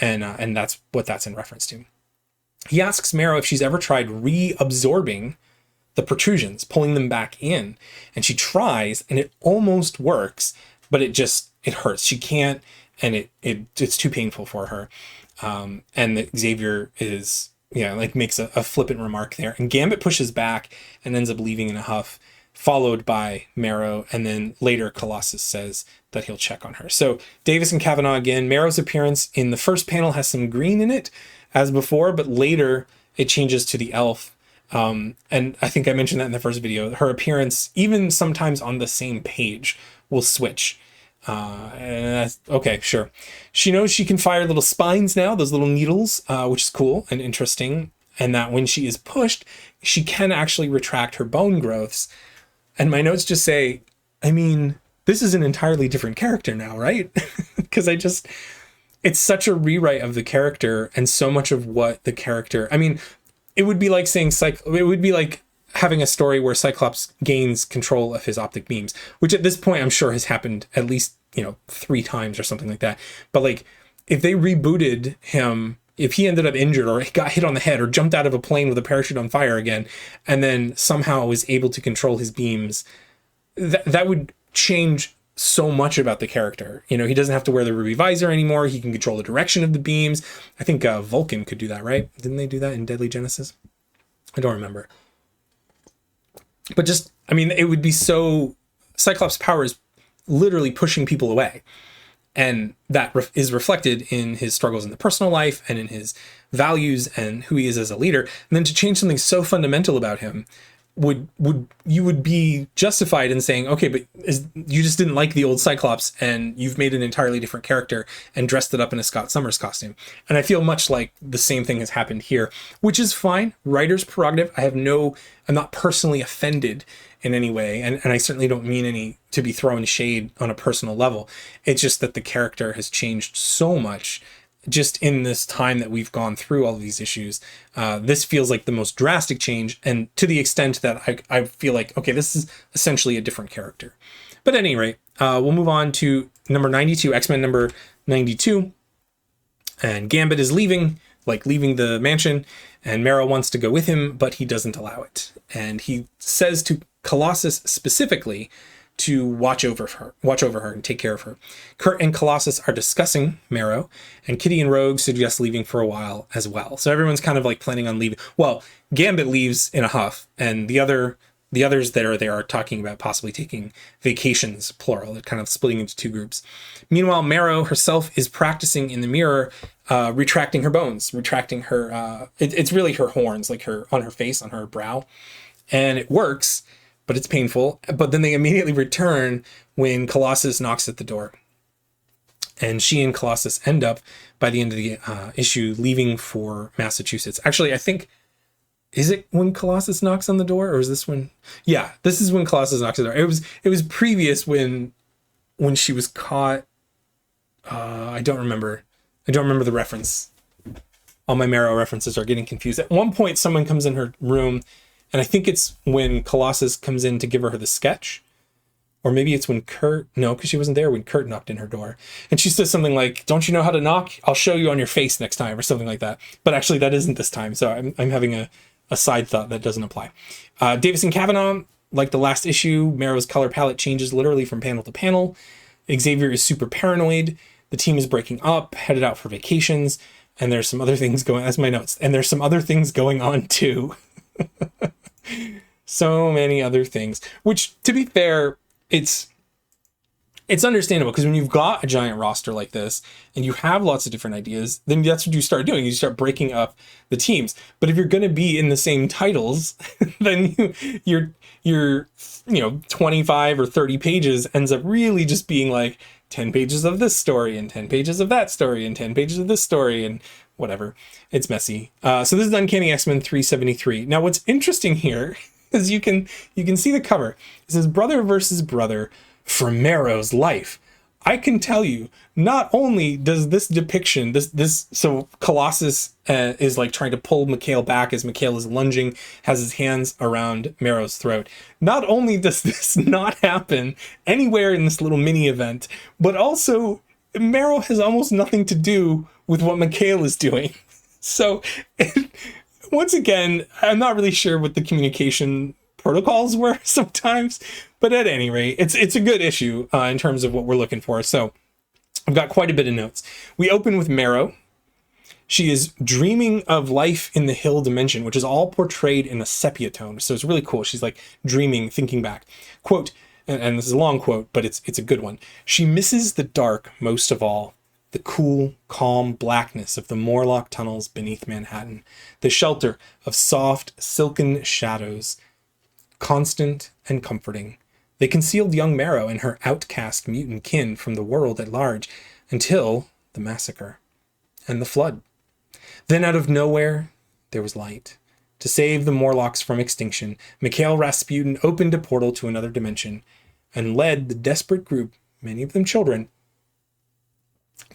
And that's what that's in reference to. He asks Marrow if she's ever tried reabsorbing the protrusions, pulling them back in. And she tries, and it almost works, but it hurts. She can't, and it's too painful for her. And that Xavier is, makes a flippant remark there. And Gambit pushes back and ends up leaving in a huff, followed by Marrow. And then later Colossus says that he'll check on her. So Davis and Kavanaugh again. Marrow's appearance in the first panel has some green in it, as before, but later it changes to the elf. And I think I mentioned that in the first video. Her appearance, even sometimes on the same page, will switch. And that's okay, sure. She knows she can fire little spines now, those little needles, which is cool and interesting. And that when she is pushed, she can actually retract her bone growths. And my notes just say, this is an entirely different character now, right? Because it's such a rewrite of the character, and so much of what the character, it would be like saying it would be like having a story where Cyclops gains control of his optic beams, which at this point I'm sure has happened at least 3 times or something like that. But like, if they rebooted him, if he ended up injured or got hit on the head or jumped out of a plane with a parachute on fire again, and then somehow was able to control his beams, that would change so much about the character. He doesn't have to wear the ruby visor anymore. He can control the direction of the beams. I think Vulcan could do that, right? Didn't they do that in Deadly Genesis? I don't remember. But it would be so... Cyclops' power is literally pushing people away. And that is reflected in his struggles in the personal life and in his values and who he is as a leader. And then to change something so fundamental about him you would be justified in saying, okay, but you just didn't like the old Cyclops and you've made an entirely different character and dressed it up in a Scott Summers costume. And I feel much like the same thing has happened here, which is fine. Writer's prerogative. I'm not personally offended in any way. And I certainly don't mean to be throwing shade on a personal level. It's just that the character has changed so much just in this time that we've gone through all of these issues. This feels like the most drastic change, and to the extent that I feel like, okay, this is essentially a different character. But at any rate, we'll move on to number 92, X-Men number 92. And Gambit is leaving the mansion, and Marrow wants to go with him, but he doesn't allow it. And he says to Colossus specifically to watch over her and take care of her. Kurt and Colossus are discussing Marrow, and Kitty and Rogue suggest leaving for a while as well. So everyone's kind of like planning on leaving. Well, Gambit leaves in a huff, and the others that are there are talking about possibly taking vacations, plural. They're kind of splitting into two groups. Meanwhile, Marrow herself is practicing in the mirror, retracting her bones, retracting her, it's really her horns, like on her face, on her brow. And it works, but it's painful. But then they immediately return when Colossus knocks at the door. And she and Colossus end up, by the end of the issue, leaving for Massachusetts. Actually, I think, is it when Colossus knocks on the door, or is this when? Yeah, this is when Colossus knocks on the door. It was previous when she was caught. I don't remember the reference. All my Marrow references are getting confused. At one point, someone comes in her room, and I think it's when Colossus comes in to give her the sketch. Or maybe it's when Kurt, no, because she wasn't there when Kurt knocked in her door. And she says something like, "Don't you know how to knock? I'll show you on your face next time," or something like that. But actually, that isn't this time. So I'm having a side thought that doesn't apply. Davis and Kavanaugh, like the last issue, Marrow's color palette changes literally from panel to panel. Xavier is super paranoid. The team is breaking up, headed out for vacations. And there's some other things going, that's my notes. And there's some other things going on too. So many other things, which, to be fair, it's understandable, because when you've got a giant roster like this and you have lots of different ideas, then that's what you start doing. You start breaking up the teams. But if you're going to be in the same titles, then your 25 or 30 pages ends up really just being like 10 pages of this story and 10 pages of that story and 10 pages of this story and whatever. It's messy. So this is Uncanny X-Men 373. Now, what's interesting here is you can see the cover. It says brother versus brother from Marrow's life. I can tell you, not only does this depiction, so Colossus is like trying to pull Mikhail back as Mikhail is lunging, has his hands around Marrow's throat. Not only does this not happen anywhere in this little mini event, but also Marrow has almost nothing to do with what Mikhail is doing. So once again, I'm not really sure what the communication protocols were sometimes, but at any rate, it's a good issue in terms of what we're looking for. So I've got quite a bit of notes. We open with Marrow. She is dreaming of life in the Hill dimension, which is all portrayed in a sepia tone. So it's really cool. She's like dreaming, thinking back. Quote, and this is a long quote, but it's a good one. She misses the dark most of all. The cool, calm blackness of the Morlock tunnels beneath Manhattan. The shelter of soft, silken shadows. Constant and comforting. They concealed young Marrow and her outcast mutant kin from the world at large until the massacre and the flood. Then out of nowhere, there was light. To save the Morlocks from extinction, Mikhail Rasputin opened a portal to another dimension and led the desperate group, many of them children,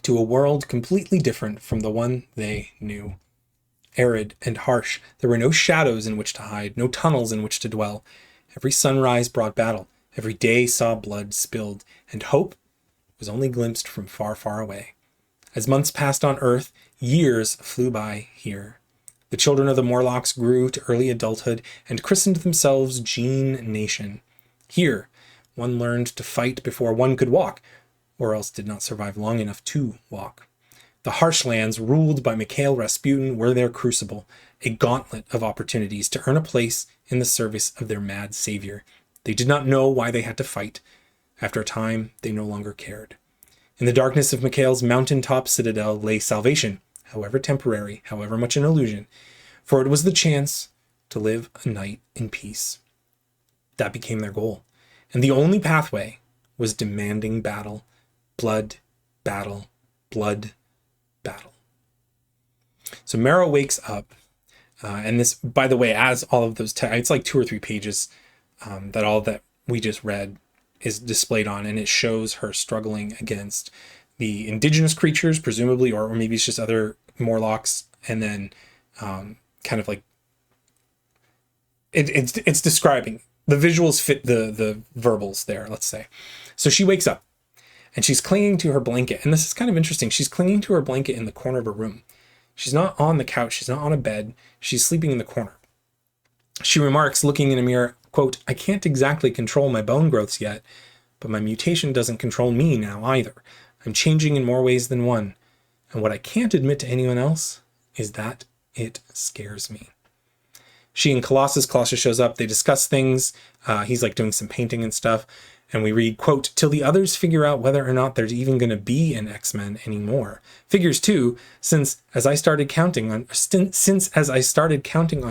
to a world completely different from the one they knew. Arid and harsh, there were no shadows in which to hide, no tunnels in which to dwell. Every sunrise brought battle, every day saw blood spilled, and hope was only glimpsed from far, far away. As months passed on Earth, years flew by here. The children of the Morlocks grew to early adulthood and christened themselves Gene Nation. Here, one learned to fight before one could walk, or else did not survive long enough to walk. The harsh lands ruled by Mikhail Rasputin were their crucible, a gauntlet of opportunities to earn a place in the service of their mad savior. They did not know why they had to fight. After a time, they no longer cared. In the darkness of Mikhail's mountaintop citadel lay salvation, however temporary, however much an illusion, for it was the chance to live a night in peace. That became their goal, and the only pathway was demanding battle. Blood, battle, blood, battle. So Marrow wakes up, and this, by the way, as all of those, it's like 2 or 3 pages that all that we just read is displayed on, and it shows her struggling against the indigenous creatures, presumably, or maybe it's just other Morlocks, and then kind of like it's describing, the visuals fit the verbals there, let's say. So she wakes up and she's clinging to her blanket, and this is kind of interesting. She's clinging to her blanket in the corner of her room. She's not on the couch, she's not on a bed, she's sleeping in the corner. She remarks, looking in a mirror, quote, "I can't exactly control my bone growths yet, but my mutation doesn't control me now either. I'm changing in more ways than one. And what I can't admit to anyone else is that it scares me. She and Colossus shows up. They discuss things. He's like doing some painting and stuff. And we read, quote, till the others figure out whether or not there's even going to be an X-Men anymore. Figures too, since as I started counting on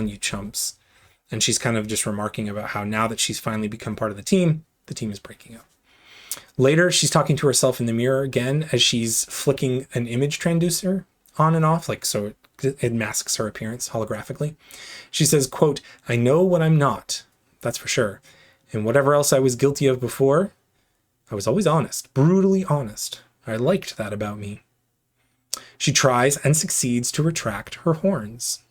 you chumps. And she's kind of just remarking about how now that she's finally become part of the team is breaking up. Later, she's talking to herself in the mirror again as she's flicking an image transducer on and off, like so it masks her appearance holographically. She says, quote, I know what I'm not, that's for sure. And whatever else I was guilty of before, I was always honest, brutally honest. I liked that about me. She tries and succeeds to retract her horns.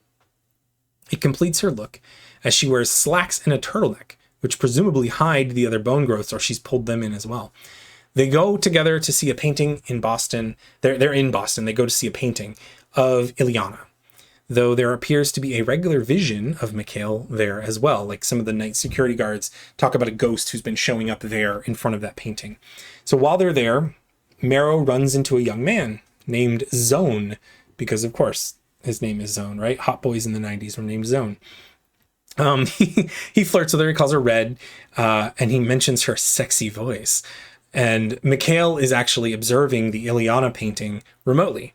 It completes her look as she wears slacks and a turtleneck, which presumably hide the other bone growths, or she's pulled them in as well. They go together to see a painting in Boston. They're in Boston. They go to see a painting of Illyana, though there appears to be a regular vision of Mikhail there as well. Like some of the night security guards talk about a ghost who's been showing up there in front of that painting. So while they're there, Marrow runs into a young man named Zone, because of course his name is Zone, right? Hot boys in the 90s were named Zone. He flirts with her, he calls her Red, and he mentions her sexy voice. And Mikhail is actually observing the Illyana painting remotely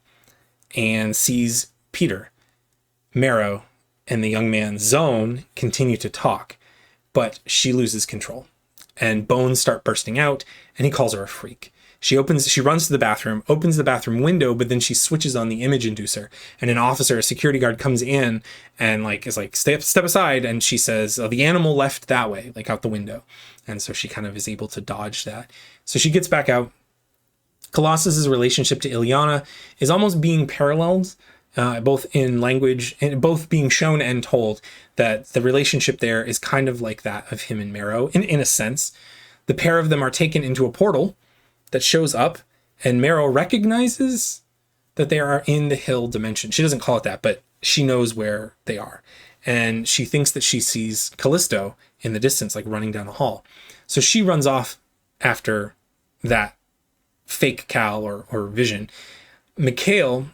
and sees Peter, Marrow, and the young man Zone continue to talk, but she loses control and bones start bursting out, and he calls her a freak. She runs to the bathroom, opens the bathroom window, but then she switches on the image inducer, and an officer, a security guard, comes in and is like, step aside. And she says, oh, the animal left that way, like out the window. And so she kind of is able to dodge that. So she gets back out. Colossus's relationship to Illyana is almost being paralleled, both in language and both being shown and told, that the relationship there is kind of like that of him and Marrow in a sense. The pair of them are taken into a portal that shows up, and Marrow recognizes that they are in the Hill dimension. She doesn't call it that, but she knows where they are. And she thinks that she sees Callisto in the distance, like running down the hall. So she runs off after that fake Cal or vision. Mikhail,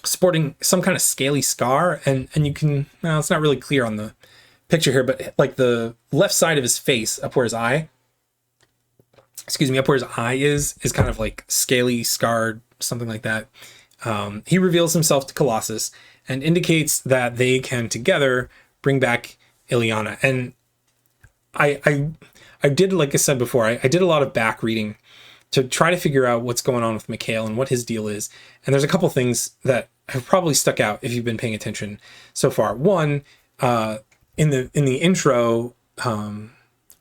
sporting some kind of scaly scar, and you can, well, it's not really clear on the picture here, but like the left side of his face, up where his eye is kind of like scaly, scarred, something like that. He reveals himself to Colossus and indicates that they can together bring back Illyana. And I did, like I said before, I did a lot of back reading to try to figure out what's going on with Mikhail and what his deal is. And there's a couple things that have probably stuck out if you've been paying attention so far. One, in the intro,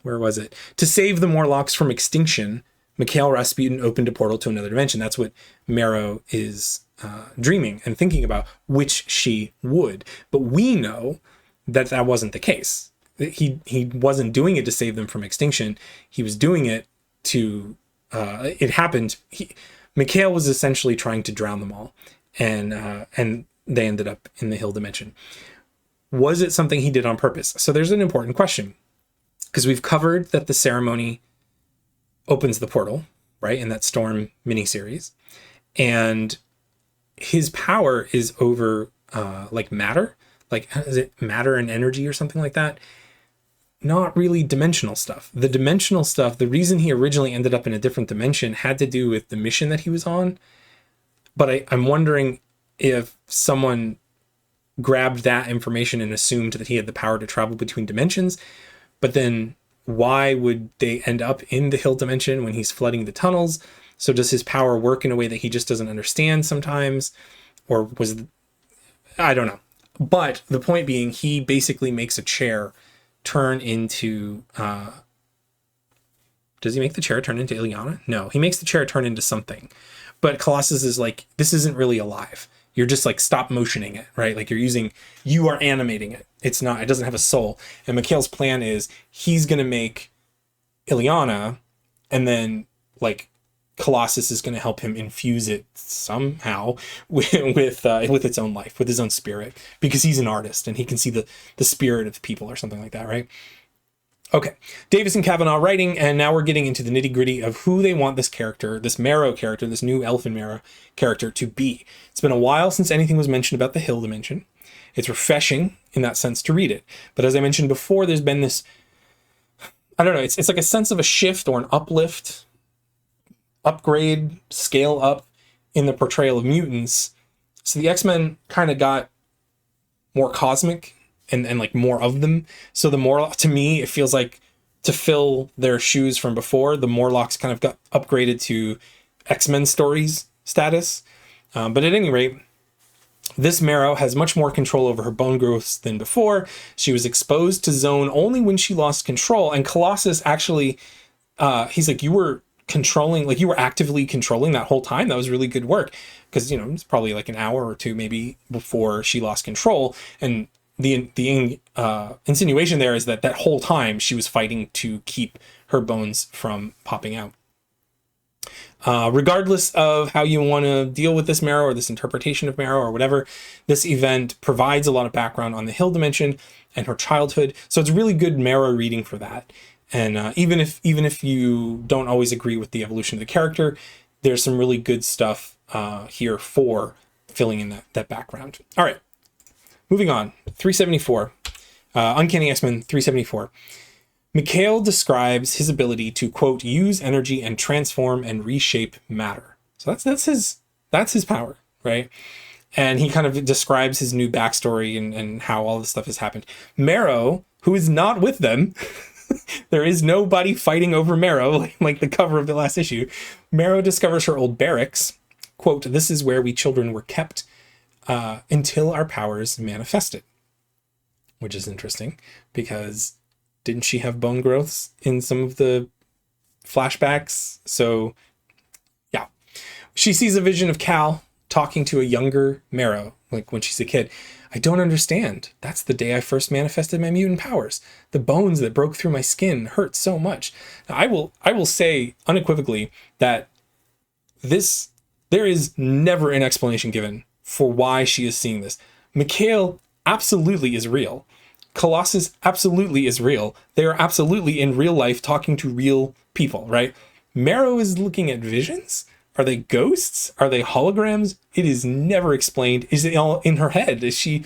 where was it? To save the Morlocks from extinction, Mikhail Rasputin opened a portal to another dimension. That's what Marrow is dreaming and thinking about, which she would. But we know that that wasn't the case. He wasn't doing it to save them from extinction. He was doing it to... it happened. Mikhail was essentially trying to drown them all, and they ended up in the Hill dimension. Was it something he did on purpose? So there's an important question, because we've covered that the ceremony opens the portal, right, in that Storm miniseries, and his power is over like matter, like is it matter and energy or something like that? Not really dimensional stuff. The dimensional stuff, the reason he originally ended up in a different dimension had to do with the mission that he was on. But I'm wondering if someone grabbed that information and assumed that he had the power to travel between dimensions. But then why would they end up in the Hill dimension when he's flooding the tunnels? So does his power work in a way that he just doesn't understand sometimes? Or I don't know. But the point being, he basically makes a chair turn into... does he make the chair turn into Illyana? No, he makes the chair turn into something. But Colossus is like, this isn't really alive. You're just like stop motioning it, right? Like you are animating it. It doesn't have a soul. And Mikhail's plan is he's going to make Illyana, and then like Colossus is going to help him infuse it somehow with its own life, with his own spirit, because he's an artist and he can see the spirit of people or something like that, right? Okay, Davis and Kavanaugh writing, and now we're getting into the nitty gritty of who they want this character, this Marrow character, this new Elfin Marrow character to be. It's been a while since anything was mentioned about the Hill Dimension. It's refreshing in that sense to read it. But as I mentioned before, there's been this, I don't know, it's like a sense of a shift or an uplift, upgrade, scale up in the portrayal of mutants. So the X-Men kind of got more cosmic and like more of them. So the Morlock, to me, it feels like to fill their shoes from before, the Morlocks kind of got upgraded to X-Men stories status. But at any rate, this Marrow has much more control over her bone growths than before. She was exposed to Zone only when she lost control. And Colossus actually, he's like, you were controlling, like you were actively controlling that whole time. That was really good work. Because, you know, it's probably like an hour or two maybe before she lost control. And the insinuation there is that whole time she was fighting to keep her bones from popping out. Regardless of how you want to deal with this Marrow or this interpretation of Marrow or whatever, this event provides a lot of background on the Hill Dimension and her childhood. So it's really good Marrow reading for that. And even if you don't always agree with the evolution of the character, there's some really good stuff here for filling in that background. All right, moving on. 374, Uncanny X-Men 374. Mikhail describes his ability to, quote, use energy and transform and reshape matter. So that's his power, right? And he kind of describes his new backstory and how all this stuff has happened. Marrow, who is not with them, there is nobody fighting over Marrow, like the cover of the last issue. Marrow discovers her old barracks. Quote, this is where we children were kept until our powers manifested. Which is interesting because didn't she have bone growths in some of the flashbacks? So, yeah. She sees a vision of Cal talking to a younger Marrow, like when she's a kid. I don't understand. That's the day I first manifested my mutant powers. The bones that broke through my skin hurt so much. Now, I will say unequivocally that there is never an explanation given for why she is seeing this. Mikhail absolutely is real. Colossus absolutely is real. They are absolutely in real life talking to real people, right? Marrow is looking at visions. Are they ghosts? Are they holograms? It is never explained. Is it all in her head? Is she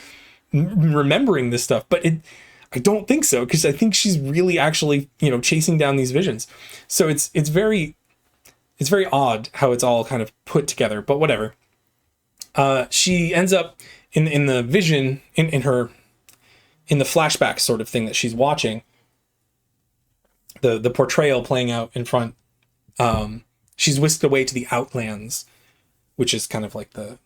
remembering this stuff? But I don't think so, because I think she's really actually, chasing down these visions. So it's very odd how it's all kind of put together, but whatever. She ends up in the vision, in the flashback sort of thing that she's watching, the portrayal playing out in front. She's whisked away to the Outlands, which is kind of like the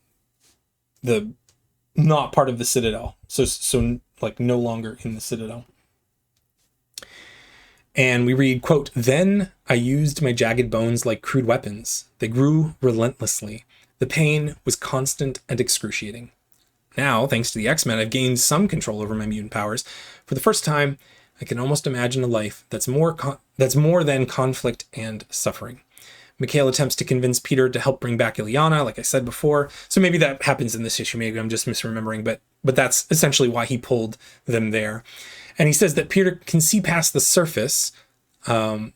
not part of the Citadel. So like no longer in the Citadel. And we read, quote, then I used my jagged bones like crude weapons. They grew relentlessly. The pain was constant and excruciating. Now, thanks to the X-Men, I've gained some control over my mutant powers. For the first time, I can almost imagine a life that's more than conflict and suffering. Mikhail attempts to convince Peter to help bring back Ileana, like I said before. So maybe that happens in this issue. Maybe I'm just misremembering, but that's essentially why he pulled them there. And he says that Peter can see past the surface,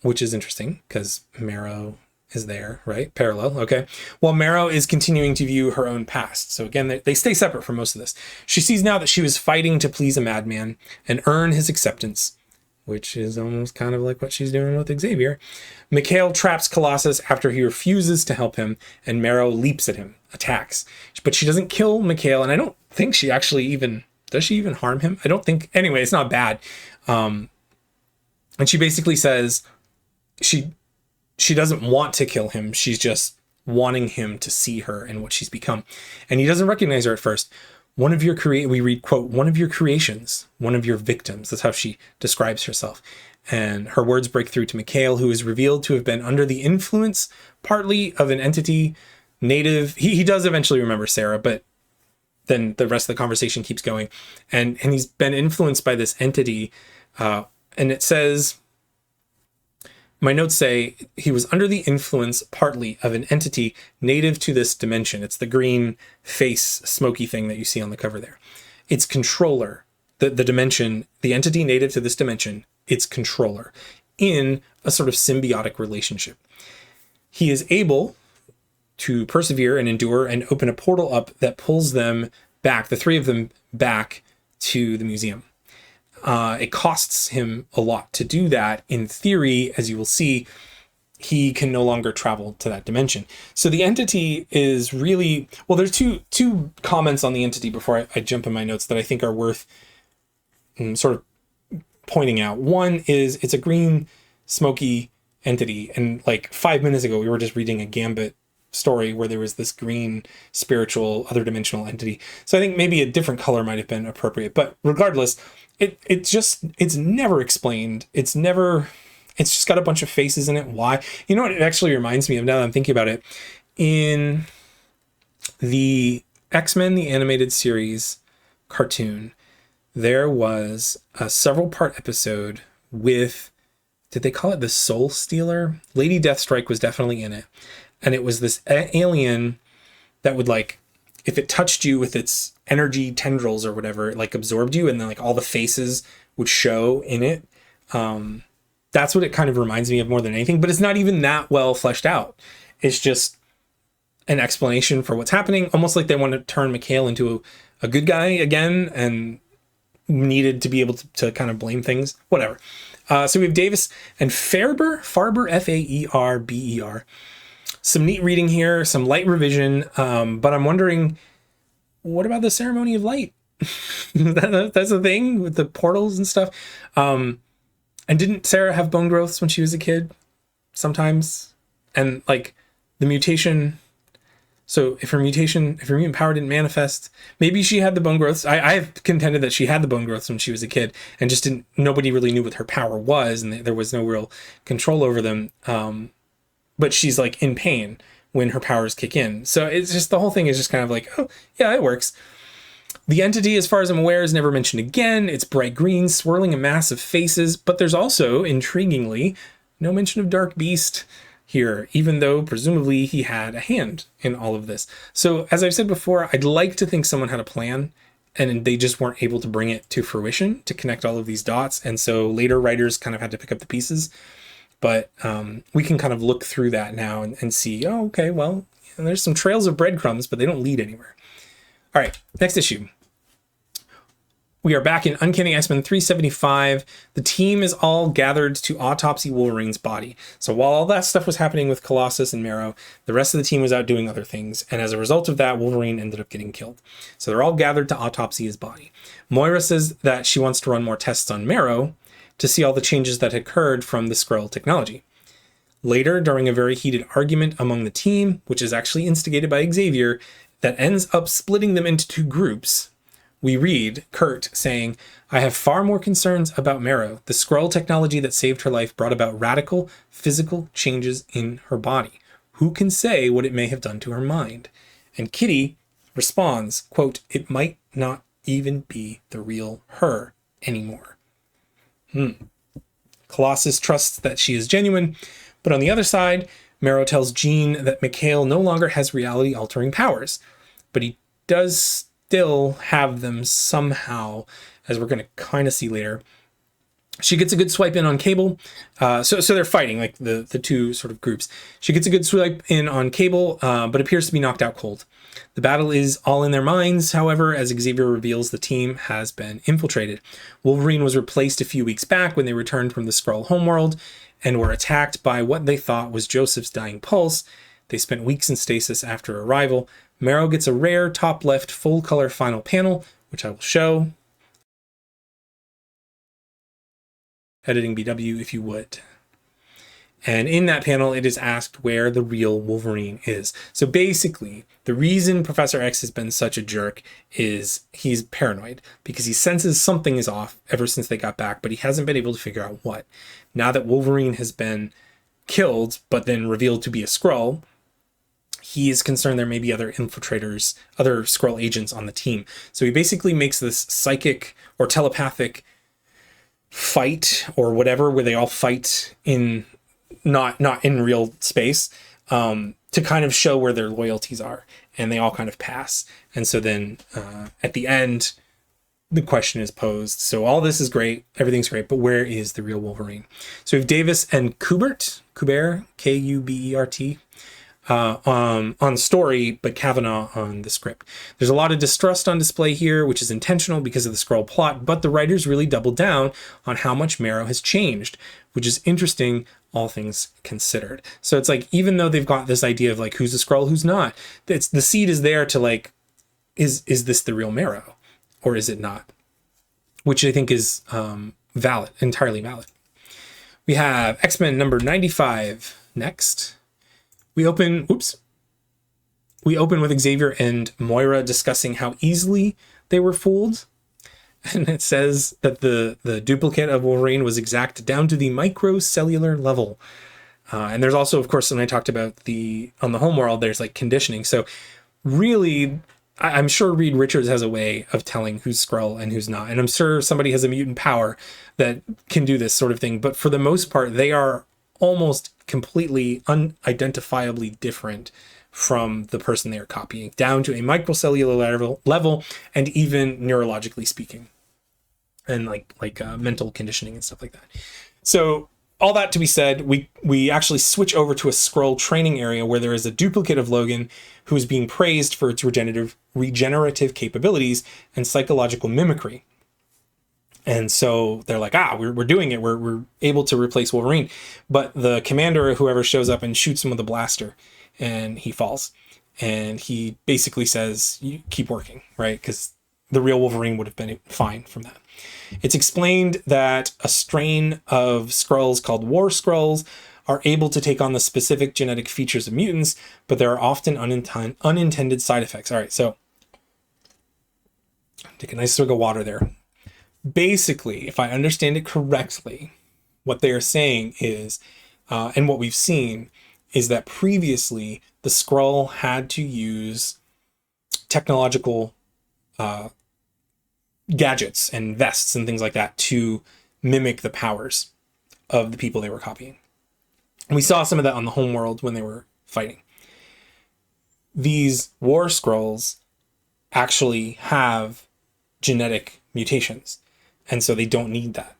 which is interesting because Marrow is there, right? Parallel, okay? While Marrow is continuing to view her own past. So again, they stay separate for most of this. She sees now that she was fighting to please a madman and earn his acceptance, which is almost kind of like what she's doing with Xavier. Mikhail traps Colossus after he refuses to help him, and Marrow leaps at him, attacks. But she doesn't kill Mikhail, and I don't think she actually even... Does she even harm him? I don't think... Anyway, it's not bad. And she basically says she doesn't want to kill him. She's just wanting him to see her and what she's become. And he doesn't recognize her at first. We read, quote, one of your creations, one of your victims. That's how she describes herself. And her words break through to Mikhail, who is revealed to have been under the influence partly of an entity native. He does eventually remember Sarah, but then the rest of the conversation keeps going. And he's been influenced by this entity. And it says... My notes say he was under the influence partly of an entity native to this dimension. It's the green face smoky thing that you see on the cover there. Its controller, the dimension, the entity native to this dimension, its controller in a sort of symbiotic relationship. He is able to persevere and endure and open a portal up that pulls them back, the three of them back to the museum. It costs him a lot to do that. In theory, as you will see, he can no longer travel to that dimension. So the entity is really, well, there's two comments on the entity before I jump in my notes that I think are worth sort of pointing out. One is it's a green, smoky entity. And like 5 minutes ago, we were just reading a Gambit story where there was this green, spiritual, other dimensional entity. So I think maybe a different color might have been appropriate. But regardless, it's never explained. It's just got a bunch of faces in it. Why? You know what it actually reminds me of now that I'm thinking about it? In the X-Men, the animated series cartoon, there was a several part episode with, did they call it the Soul Stealer? Lady Deathstrike was definitely in it. And it was this alien that would, like, if it touched you with its energy tendrils or whatever, it like absorbed you, and then like all the faces would show in it. That's what it kind of reminds me of more than anything, but it's not even that well fleshed out. It's just an explanation for what's happening, almost like they want to turn Mikhail into a good guy again and needed to be able to kind of blame things, whatever. So we have Davis and Farber, Faerber. Some neat reading here, some light revision, but I'm wondering, what about the ceremony of light? That's the thing with the portals and stuff. And didn't Sarah have bone growths when she was a kid? Sometimes. And like the mutation. So if her mutant power didn't manifest, maybe she had the bone growths. I've contended that she had the bone growths when she was a kid and just nobody really knew what her power was, and there was no real control over them. But she's like in pain when her powers kick in. So it's just, the whole thing is just kind of like, oh yeah, it works. The entity, as far as I'm aware, is never mentioned again. It's bright green, swirling a mass of faces, but there's also, intriguingly, no mention of Dark Beast here, even though presumably he had a hand in all of this. So as I've said before, I'd like to think someone had a plan and they just weren't able to bring it to fruition to connect all of these dots. And so later writers kind of had to pick up the pieces. But we can kind of look through that now and see, oh, okay, well, there's some trails of breadcrumbs, but they don't lead anywhere. All right, next issue. We are back in Uncanny X-Men 375. The team is all gathered to autopsy Wolverine's body. So while all that stuff was happening with Colossus and Marrow, the rest of the team was out doing other things. And as a result of that, Wolverine ended up getting killed. So they're all gathered to autopsy his body. Moira says that she wants to run more tests on Marrow to see all the changes that had occurred from the Skrull technology. Later, during a very heated argument among the team, which is actually instigated by Xavier, that ends up splitting them into two groups, we read Kurt saying, "I have far more concerns about Marrow. The Skrull technology that saved her life brought about radical physical changes in her body. Who can say what it may have done to her mind?" And Kitty responds, quote, "It might not even be the real her anymore." Colossus trusts that she is genuine, but on the other side, Marrow tells Jean that Mikhail no longer has reality-altering powers, but he does still have them somehow, as we're going to kind of see later. She gets a good swipe in on Cable. So they're fighting, like the two sort of groups. She gets a good swipe in on Cable, but appears to be knocked out cold. The battle is all in their minds, however, as Xavier reveals the team has been infiltrated. Wolverine was replaced a few weeks back when they returned from the Skrull homeworld and were attacked by what they thought was Joseph's dying pulse. They spent weeks in stasis after arrival. Marrow gets a rare top left full color final panel, which I will show. Editing BW, if you would. And in that panel, it is asked where the real Wolverine is. So basically, the reason Professor X has been such a jerk is he's paranoid because he senses something is off ever since they got back, but he hasn't been able to figure out what. Now that Wolverine has been killed, but then revealed to be a Skrull, he is concerned there may be other infiltrators, other Skrull agents on the team. So he basically makes this psychic or telepathic fight or whatever, where they all fight in not in real space, to kind of show where their loyalties are, and they all kind of pass. And so then at the end, the question is posed. So all this is great, everything's great, but where is the real Wolverine? So we have Davis and Kubert, Kubert, on story, but Kavanaugh on the script. There's a lot of distrust on display here, which is intentional because of the Skrull plot, but the writers really doubled down on how much Marrow has changed, which is interesting, all things considered. So it's like, even though they've got this idea of like, who's a Skrull, who's not, it's, the seed is there to like, is this the real Marrow or is it not? Which I think is valid, entirely valid. We have X-Men number 95 next. We open with Xavier and Moira discussing how easily they were fooled. And it says that the duplicate of Wolverine was exact down to the microcellular level. And there's also, of course, when I talked about on the homeworld, there's like conditioning. So really, I'm sure Reed Richards has a way of telling who's Skrull and who's not. And I'm sure somebody has a mutant power that can do this sort of thing. But for the most part, they are almost completely unidentifiably different from the person they are copying, down to a microcellular level and even neurologically speaking, and like mental conditioning and stuff like that. So all that to be said, we actually switch over to a Skrull training area where there is a duplicate of Logan who is being praised for its regenerative capabilities and psychological mimicry. And so they're like, we're doing it. We're able to replace Wolverine. But the commander or whoever shows up and shoots him with a blaster and he falls. And he basically says, you keep working, right? Because the real Wolverine would have been fine from that. It's explained that a strain of Skrulls called War Skrulls are able to take on the specific genetic features of mutants, but there are often unintended side effects. All right, so take a nice swig of water there. Basically, if I understand it correctly, what they are saying is, and what we've seen, is that previously the Skrull had to use technological gadgets and vests and things like that to mimic the powers of the people they were copying. And we saw some of that on the homeworld when they were fighting. These War Skrulls actually have genetic mutations, and so they don't need that.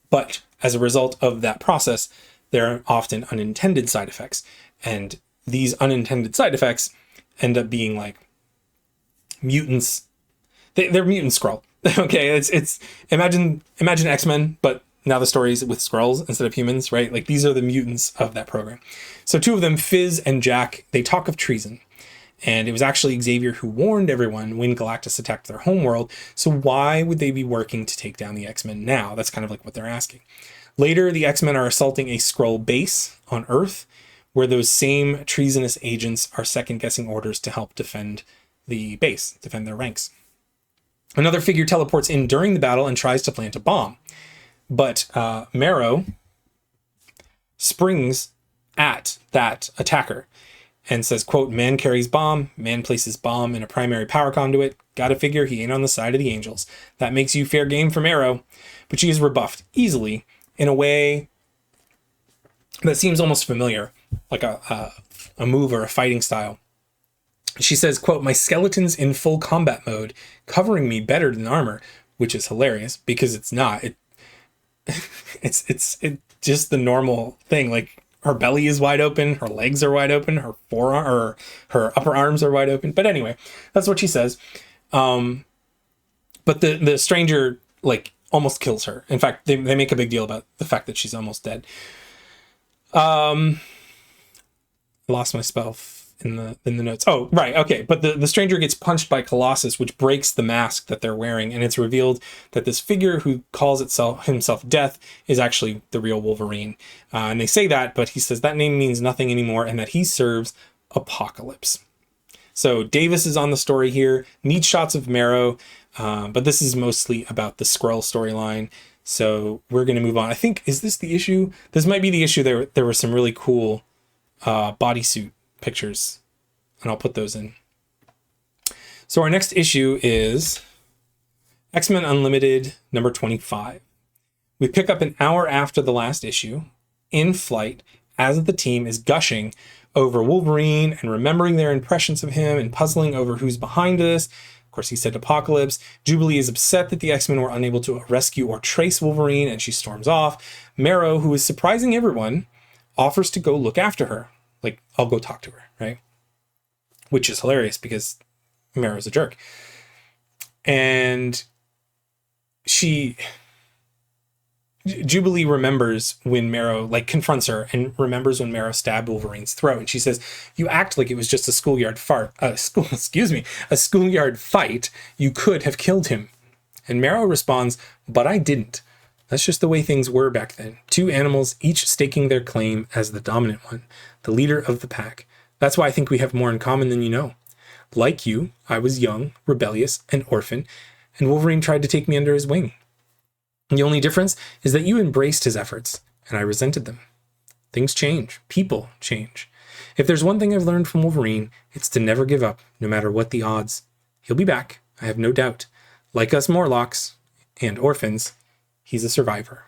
But as a result of that process, there are often unintended side effects. And these unintended side effects end up being like mutants. They're mutant Skrull. Okay, it's imagine X-Men, but now the story's with Skrulls instead of humans, right? Like these are the mutants of that program. So two of them, Fizz and Jack, they talk of treason. And it was actually Xavier who warned everyone when Galactus attacked their homeworld. So why would they be working to take down the X-Men now? That's kind of like what they're asking. Later, the X-Men are assaulting a Skrull base on Earth, where those same treasonous agents are second-guessing orders to help defend the base, defend their ranks. Another figure teleports in during the battle and tries to plant a bomb. But Marrow springs at that attacker and says, quote, "Man carries bomb, man places bomb in a primary power conduit. Gotta figure he ain't on the side of the angels. That makes you fair game for Marrow." But she is rebuffed easily in a way that seems almost familiar, like a move or a fighting style. She says, quote, "My skeleton's in full combat mode, covering me better than armor," which is hilarious because it's not. It's just the normal thing. Like her belly is wide open, her legs are wide open, her forearm or her upper arms are wide open. But anyway, that's what she says. But the stranger like almost kills her. In fact, they make a big deal about the fact that she's almost dead. Lost my spell in the notes. Oh, right. Okay. But the stranger gets punched by Colossus, which breaks the mask that they're wearing. And it's revealed that this figure who calls himself Death is actually the real Wolverine. And they say that, but he says that name means nothing anymore and that he serves Apocalypse. So Davis is on the story here. Neat shots of Marrow. But this is mostly about the Skrull storyline. So we're going to move on. I think, is this the issue? This might be the issue. There were some really cool bodysuit pictures, and I'll put those in. So our next issue is X-Men Unlimited number 25. We pick up an hour after the last issue, in flight, as the team is gushing over Wolverine and remembering their impressions of him and puzzling over who's behind this. course, he said Apocalypse. Jubilee is upset that the X-Men were unable to rescue or trace Wolverine, and she storms off. Marrow, who is surprising everyone, offers to go look after her. Like, I'll go talk to her, right? Which is hilarious because Marrow's a jerk. And Jubilee remembers when Marrow confronts her and remembers when Marrow stabbed Wolverine's throat. And she says, "You act like it was just a schoolyard fight. You could have killed him." And Marrow responds, "But I didn't. That's just the way things were back then. Two animals, each staking their claim as the dominant one, the leader of the pack. That's why I think we have more in common than you know. Like you, I was young, rebellious, and orphan, and Wolverine tried to take me under his wing. The only difference is that you embraced his efforts, and I resented them. Things change. People change. If there's one thing I've learned from Wolverine, it's to never give up, no matter what the odds. He'll be back, I have no doubt. Like us Morlocks and orphans, he's a survivor.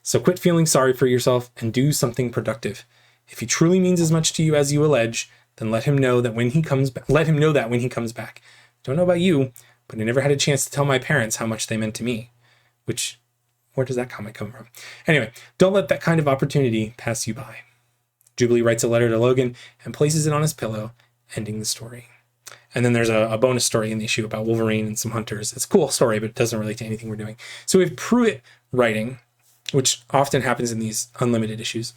So quit feeling sorry for yourself and do something productive. If he truly means as much to you as you allege, then let him know that when he comes back. Don't know about you, but I never had a chance to tell my parents how much they meant to me." Which, where does that comment come from? Anyway, don't let that kind of opportunity pass you by. Jubilee writes a letter to Logan and places it on his pillow, ending the story. And then there's a bonus story in the issue about Wolverine and some hunters. It's a cool story, but it doesn't relate to anything we're doing. So we have Pruitt writing, which often happens in these unlimited issues.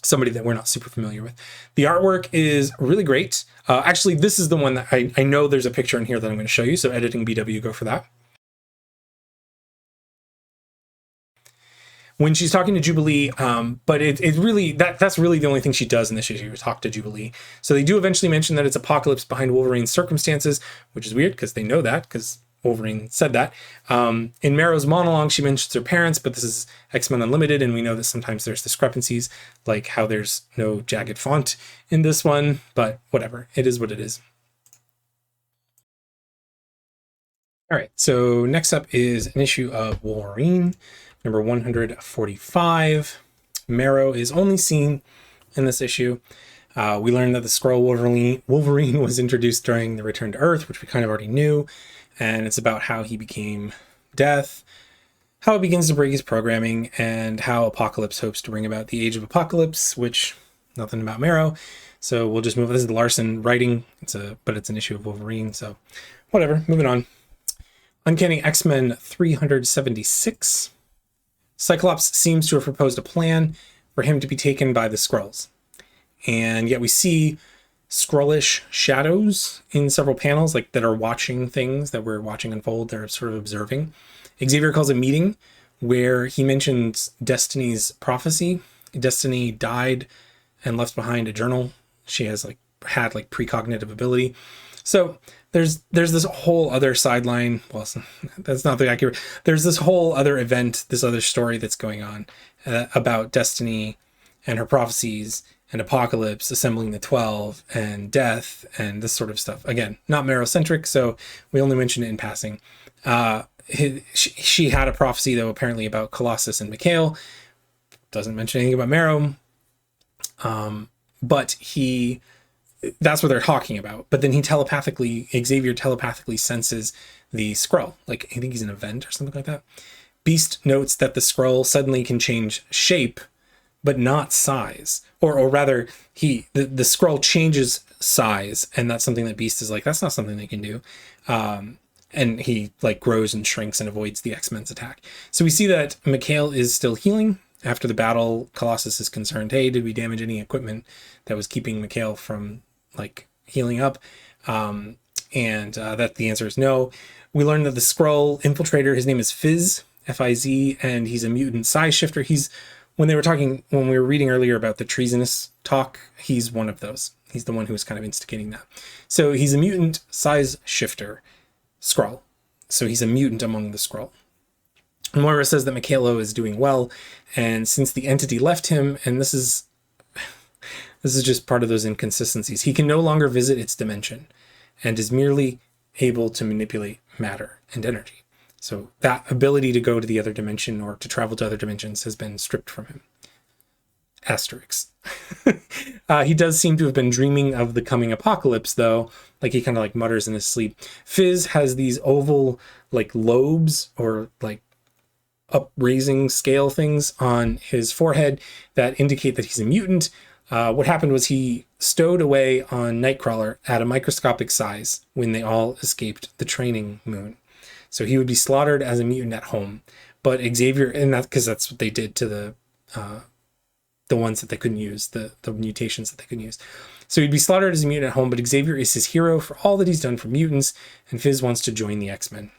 Somebody that we're not super familiar with. The artwork is really great. Actually, this is the one that I know there's a picture in here that I'm going to show you. So editing BW, go for that. When she's talking to Jubilee, but it really, that's really the only thing she does in this issue, talk to Jubilee. So they do eventually mention that it's Apocalypse behind Wolverine's circumstances, which is weird because they know that, because Wolverine said that. In Marrow's monologue, she mentions her parents, but this is X-Men Unlimited, and we know that sometimes there's discrepancies, like how there's no jagged font in this one, but whatever, it is what it is. All right, so next up is an issue of Wolverine, number 145. Marrow is only seen in this issue. We learned that the Skrull Wolverine was introduced during the Return to Earth, which we kind of already knew. And it's about how he became Death, how it begins to break his programming, and how Apocalypse hopes to bring about the Age of Apocalypse, which, nothing about Marrow. So we'll just move. This is Larson writing, but it's an issue of Wolverine, so whatever, moving on. Uncanny X-Men 376. Cyclops seems to have proposed a plan for him to be taken by the Skrulls. And yet we see Skrullish shadows in several panels, that are watching things that we're watching unfold. They're sort of observing. Xavier calls a meeting where he mentions Destiny's prophecy. Destiny died and left behind a journal. She has had precognitive ability. So there's this whole other sideline. Well, that's not the accurate. There's this whole other event, this other story that's going on about Destiny and her prophecies and Apocalypse assembling the 12 and Death and this sort of stuff. Again, not Marrow-centric, so we only mention it in passing. She had a prophecy, though, apparently about Colossus and Mikhail. Doesn't mention anything about Marrow. But that's what they're talking about. But then Xavier telepathically senses the Skrull. I think he's an event or something like that. Beast notes that the Skrull suddenly can change shape, but not size. Or rather, the Skrull changes size, and that's something that Beast is that's not something they can do. And he grows and shrinks and avoids the X-Men's attack. So we see that Mikhail is still healing. After the battle, Colossus is concerned, hey, did we damage any equipment that was keeping Mikhail from healing up? That the answer is no. We learned that the Skrull infiltrator, his name is Fizz, F-I-Z, and he's a mutant size shifter. When we were reading earlier about the treasonous talk, he's one of those. He's the one who was kind of instigating that. So he's a mutant size shifter Skrull. So he's a mutant among the Skrull. Moira says that Mikhailo is doing well, and since the entity left him, and this is just part of those inconsistencies, he can no longer visit its dimension and is merely able to manipulate matter and energy. So that ability to go to the other dimension or to travel to other dimensions has been stripped from him. Asterix. He does seem to have been dreaming of the coming apocalypse, though. Like, he kind of like mutters in his sleep. Fizz has these oval like lobes or like upraising scale things on his forehead that indicate that he's a mutant. What happened was he stowed away on Nightcrawler at a microscopic size when they all escaped the training moon. So he would be slaughtered as a mutant at home. But Xavier, and that because that's what they did to the ones that they couldn't use, the mutations that they couldn't use. So he'd be slaughtered as a mutant at home, but Xavier is his hero for all that he's done for mutants, and Fizz wants to join the X-Men.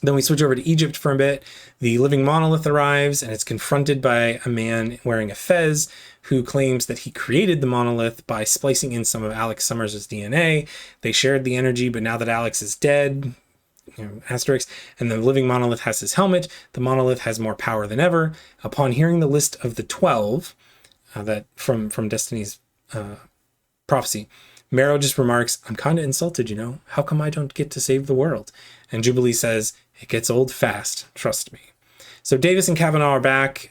Then we switch over to Egypt for a bit. The living monolith arrives, and it's confronted by a man wearing a fez who claims that he created the monolith by splicing in some of Alex Summers' DNA. They shared the energy, but now that Alex is dead, Asterix, and the living monolith has his helmet, the monolith has more power than ever. Upon hearing the list of the 12, that from Destiny's prophecy, Marrow just remarks, "I'm kind of insulted, How come I don't get to save the world?" And Jubilee says, "It gets old fast, trust me." So Davis and Kavanaugh are back.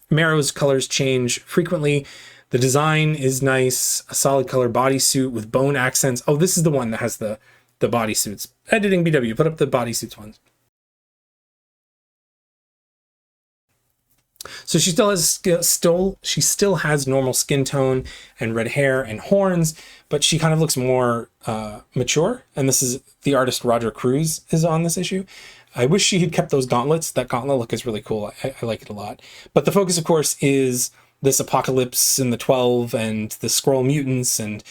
Marrow's colors change frequently. The design is nice, a solid color bodysuit with bone accents. Oh, this is the one that has the bodysuits. Editing BW, put up the bodysuits ones. So she still has normal skin tone and red hair and horns, but she kind of looks more mature. And this is the artist Roger Cruz is on this issue. I wish she had kept those gauntlets. That gauntlet look is really cool. I like it a lot. But the focus, of course, is this apocalypse in the 12 and the Skrull mutants and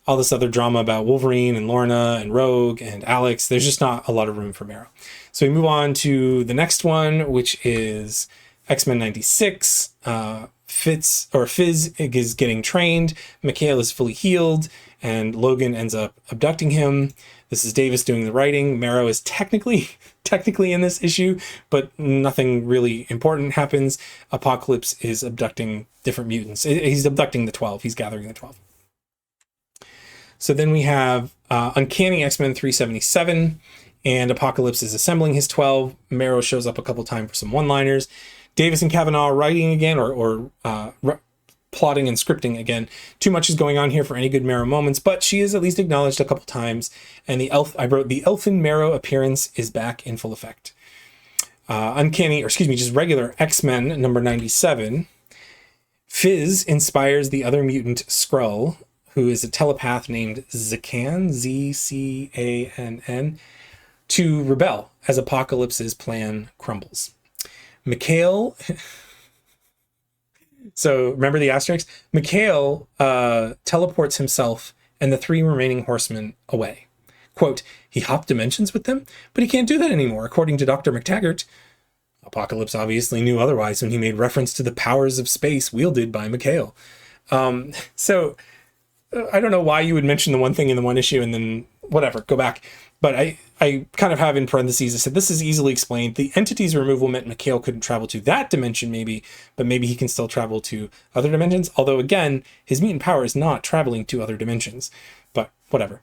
all this other drama about Wolverine and Lorna and Rogue and Alex. There's just not a lot of room for Marrow. So we move on to the next one, which is X-Men 96. Fizz is getting trained. Mikhail is fully healed, and Logan ends up abducting him. This is Davis doing the writing. Marrow is technically in this issue, but nothing really important happens. Apocalypse is abducting different mutants. He's abducting the 12. He's gathering the 12. So then we have Uncanny X-Men 377, and Apocalypse is assembling his 12. Marrow shows up a couple times for some one-liners. Davis and Kavanaugh are writing again, or plotting and scripting again. Too much is going on here for any good Marrow moments, but she is at least acknowledged a couple times. And the Elfin Marrow appearance is back in full effect. Just regular X-Men number 97. Fizz inspires the other mutant Skrull, who is a telepath named Zacan, Zcann, to rebel as Apocalypse's plan crumbles. Mikhail, so remember the asterisks? Mikhail teleports himself and the 3 remaining horsemen away. Quote, "He hopped dimensions with them, but he can't do that anymore, according to Dr. McTaggart." Apocalypse obviously knew otherwise when he made reference to the powers of space wielded by Mikhail. So I don't know why you would mention the one thing in the one issue and then whatever, go back. But I kind of have in parentheses, I said, this is easily explained. The entity's removal meant Mikhail couldn't travel to that dimension maybe, but maybe he can still travel to other dimensions. Although again, his mutant power is not traveling to other dimensions, but whatever.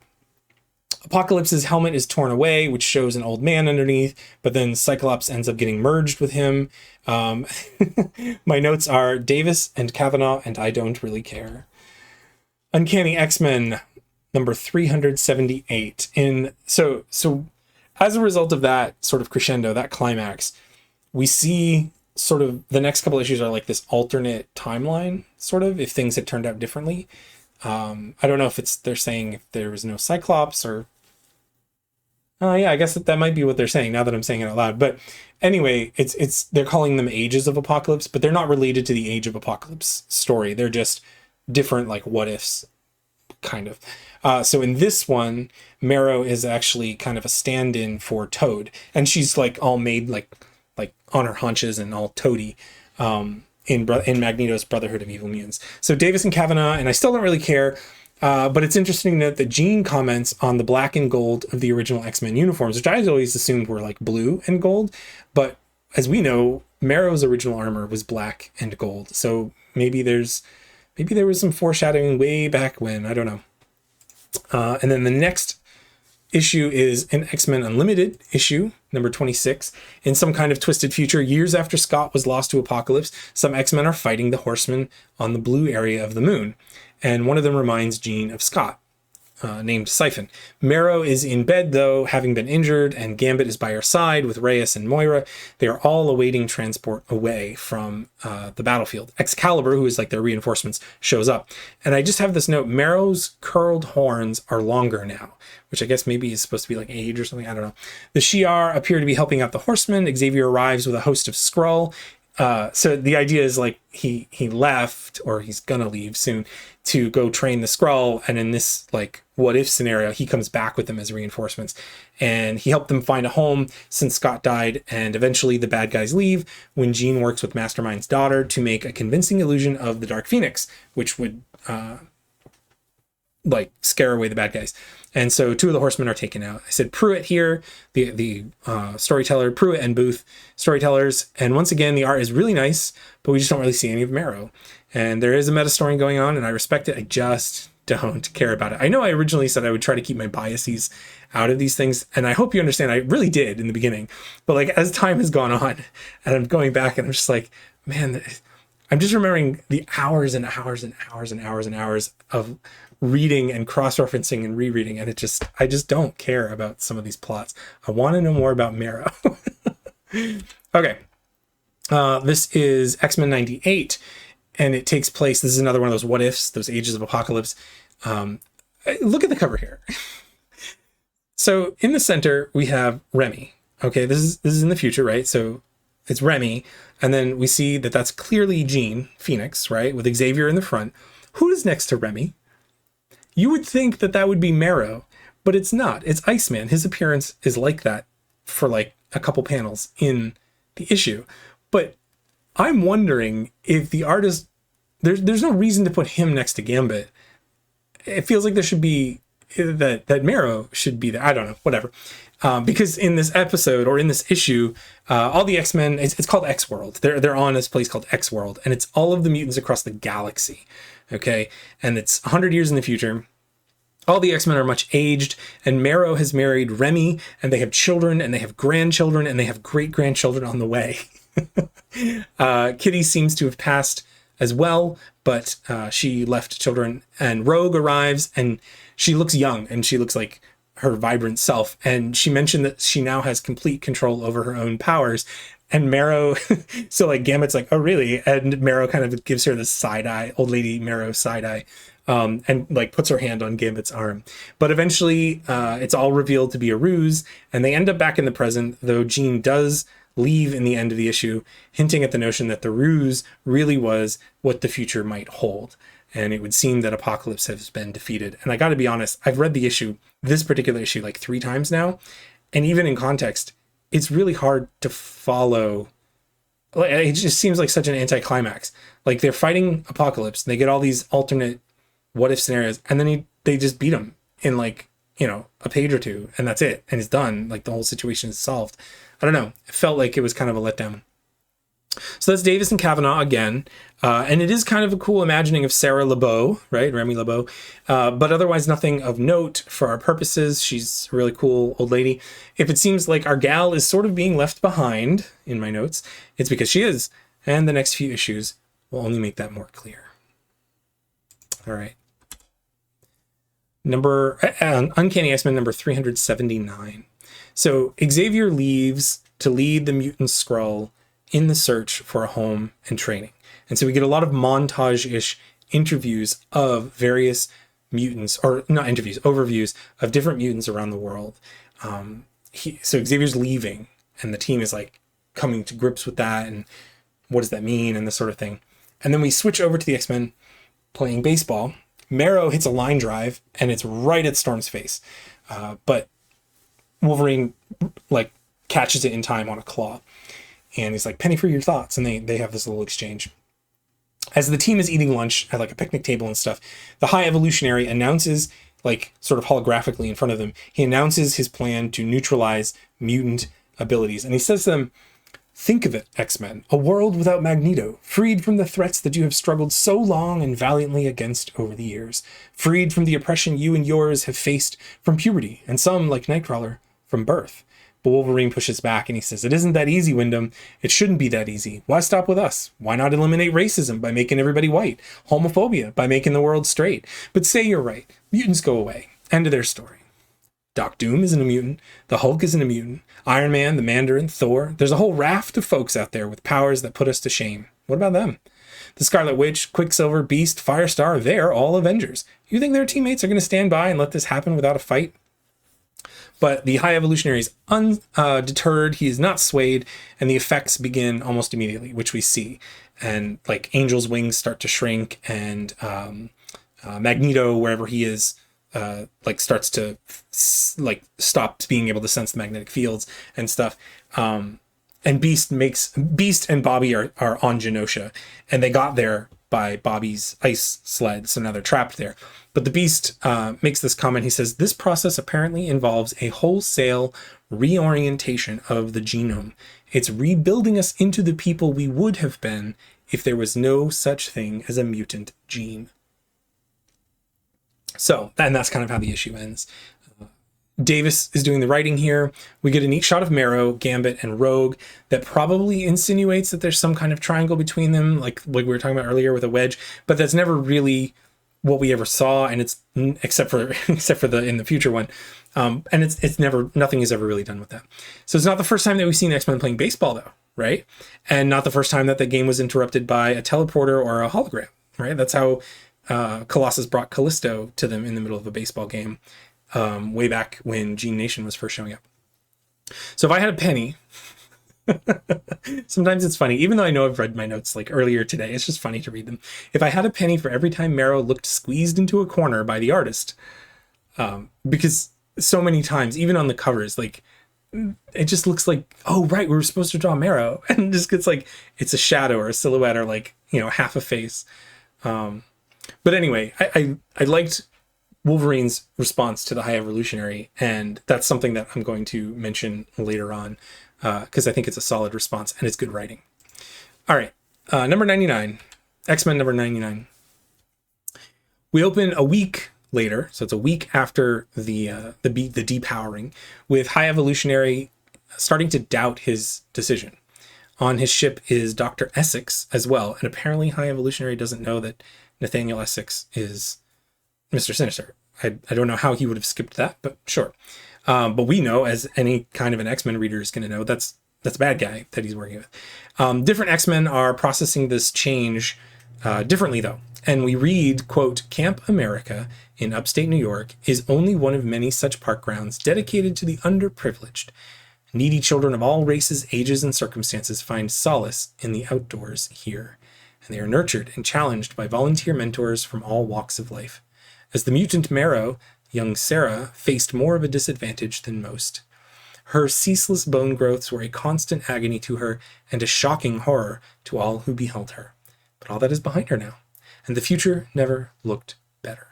Apocalypse's helmet is torn away, which shows an old man underneath, but then Cyclops ends up getting merged with him. My notes are Davis and Kavanaugh, and I don't really care. Uncanny X-Men number 378. So as a result of that sort of crescendo, that climax, we see sort of the next couple issues are like this alternate timeline, sort of, if things had turned out differently. I don't know if they're saying if there was no Cyclops or... yeah, I guess that might be what they're saying now that I'm saying it out loud. But anyway, they're calling them ages of Apocalypse, but they're not related to the Age of Apocalypse story. They're just different, like, what ifs, kind of. So in this one, Marrow is actually kind of a stand-in for Toad, and she's like all made like on her haunches and all toady in Magneto's Brotherhood of Evil Mutants. So Davis and Kavanaugh, and I still don't really care, but it's interesting to note that Jean comments on the black and gold of the original X-Men uniforms, which I always assumed were like blue and gold, but as we know, Marrow's original armor was black and gold. So maybe there was some foreshadowing way back when, I don't know. And then the next issue is an X-Men Unlimited issue, number 26. In some kind of twisted future, years after Scott was lost to Apocalypse, some X-Men are fighting the Horsemen on the blue area of the moon. And one of them reminds Jean of Scott, named Siphon. Marrow is in bed, though, having been injured, and Gambit is by her side with Reyes and Moira. They are all awaiting transport away from the battlefield. Excalibur, who is like their reinforcements, shows up. And I just have this note, Marrow's curled horns are longer now, which I guess maybe is supposed to be like age or something. I don't know. The Shi'ar appear to be helping out the Horsemen. Xavier arrives with a host of Skrull. So the idea is like he left, or he's gonna leave soon, to go train the Skrull, and in this like what if scenario, he comes back with them as reinforcements, and he helped them find a home since Scott died, and eventually the bad guys leave when Jean works with Mastermind's daughter to make a convincing illusion of the Dark Phoenix, which would like scare away the bad guys. And so two of the Horsemen are taken out. I said Pruitt here, the storyteller, Pruitt and Booth, storytellers. And once again, the art is really nice, but we just don't really see any of Marrow. And there is a meta story going on, and I respect it. I just don't care about it. I know I originally said I would try to keep my biases out of these things, and I hope you understand I really did in the beginning. But like as time has gone on, and I'm going back, and I'm just like, man, I'm just remembering the hours and hours and hours and hours and hours of reading and cross-referencing and rereading, and I just don't care about some of these plots. I want to know more about Marrow. Okay. This is X-Men 98, and it takes place, this is another one of those what ifs, those ages of Apocalypse. Look at the cover here. So in the center we have Remy. Okay, this is in the future, right? So it's Remy, and then we see that that's clearly Jean Phoenix, right, with Xavier in the front. Who is next to Remy? You would think that that would be Marrow, but it's not. It's Iceman. His appearance is like that for like a couple panels in the issue. But I'm wondering if the artist, there's no reason to put him next to Gambit. It feels like there should be, that Marrow should be there. I don't know, whatever. Because in this episode, or in this issue, all the X-Men, it's called X-World. They're on this place called X-World, and it's all of the mutants across the galaxy. Okay, and it's 100 years in the future. All the X-Men are much aged, and Marrow has married Remy, and they have children, and they have grandchildren, and they have great-grandchildren on the way. Kitty seems to have passed as well, but she left children, and Rogue arrives, and she looks young, and she looks like her vibrant self, and she mentioned that she now has complete control over her own powers. And Marrow, so like Gambit's like, oh really? And Marrow kind of gives her this side eye, old lady Marrow side eye, and like puts her hand on Gambit's arm. But eventually it's all revealed to be a ruse, and they end up back in the present, though Jean does leave in the end of the issue, hinting at the notion that the ruse really was what the future might hold. And it would seem that Apocalypse has been defeated. And I got to be honest, I've read the issue, this particular issue, like 3 times now. And even in context, it's really hard to follow. It just seems like such an anticlimax. Like they're fighting Apocalypse, and they get all these alternate what if scenarios, and then they just beat him in like, you know, a page or 2, and that's it. And it's done. Like the whole situation is solved. I don't know. It felt like it was kind of a letdown. So that's Davis and Kavanaugh again. And it is kind of a cool imagining of Sarah LeBeau, right? Remy LeBeau. But otherwise nothing of note for our purposes. She's a really cool old lady. If it seems like our gal is sort of being left behind in my notes, it's because she is. And the next few issues will only make that more clear. All right. Uncanny X-Men number 379. So Xavier leaves to lead the mutant Skrull in the search for a home and training. And so we get a lot of montage-ish interviews of various mutants, or not interviews, overviews of different mutants around the world. So Xavier's leaving, and the team is like coming to grips with that, and what does that mean, and this sort of thing. And then we switch over to the X-Men playing baseball. Marrow hits a line drive, and it's right at Storm's face. But Wolverine like catches it in time on a claw. And he's like, Penny, for your thoughts. And they have this little exchange. As the team is eating lunch at like a picnic table and stuff, the High Evolutionary announces, like sort of holographically in front of them, he announces his plan to neutralize mutant abilities. And he says to them, Think of it, X-Men, a world without Magneto, freed from the threats that you have struggled so long and valiantly against over the years, freed from the oppression you and yours have faced from puberty, and some, like Nightcrawler, from birth. But Wolverine pushes back and he says, it isn't that easy, Wyndham. It shouldn't be that easy. Why stop with us? Why not eliminate racism by making everybody white? Homophobia by making the world straight? But say you're right. Mutants go away. End of their story. Doc Doom isn't a mutant. The Hulk isn't a mutant. Iron Man, the Mandarin, Thor. There's a whole raft of folks out there with powers that put us to shame. What about them? The Scarlet Witch, Quicksilver, Beast, Firestar, they're all Avengers. You think their teammates are going to stand by and let this happen without a fight? But the High Evolutionary is undeterred. He is not swayed, and the effects begin almost immediately, which we see. And like Angel's wings start to shrink, and Magneto, wherever he is, like starts to like stop being able to sense the magnetic fields and stuff. And Beast and Bobby are on Genosha, and they got there by Bobby's ice sled, so now they're trapped there. But the Beast makes this comment. He says, this process apparently involves a wholesale reorientation of the genome. It's rebuilding us into the people we would have been if there was no such thing as a mutant gene. So, and that's kind of how the issue ends. Davis is doing the writing here. We get a neat shot of Marrow, Gambit, and Rogue that probably insinuates that there's some kind of triangle between them, like we were talking about earlier with a wedge, but that's never really what we ever saw, and it's except for the in the future one. And it's never, nothing is ever really done with that. So it's not the first time that we've seen X-Men playing baseball though, right? And not the first time that the game was interrupted by a teleporter or a hologram, right? That's how Colossus brought Callisto to them in the middle of a baseball game, way back when Gene Nation was first showing up. So if I had a penny, sometimes it's funny, even though I know I've read my notes like earlier today, it's just funny to read them. If I had a penny for every time Marrow looked squeezed into a corner by the artist, because so many times, even on the covers, like it just looks like, oh, right, we were supposed to draw Marrow. And it just gets like, it's a shadow or a silhouette or like, you know, half a face. But anyway, I liked Wolverine's response to the High Evolutionary, and that's something that I'm going to mention later on, because I think it's a solid response and it's good writing. All right, number 99, X-Men number 99. We open a week later, so it's a week after the depowering, with High Evolutionary starting to doubt his decision. On his ship is Dr. Essex as well, and apparently High Evolutionary doesn't know that Nathaniel Essex is Mr. Sinister. I don't know how he would have skipped that, but sure. But we know, as any kind of an X-Men reader is going to know, that's a bad guy that he's working with. Different X-Men are processing this change differently, though. And we read, quote, Camp America in upstate New York is only one of many such park grounds dedicated to the underprivileged. Needy children of all races, ages, and circumstances find solace in the outdoors here. And they are nurtured and challenged by volunteer mentors from all walks of life. As the mutant Marrow, young Sarah faced more of a disadvantage than most. Her ceaseless bone growths were a constant agony to her and a shocking horror to all who beheld her. But all that is behind her now, and the future never looked better.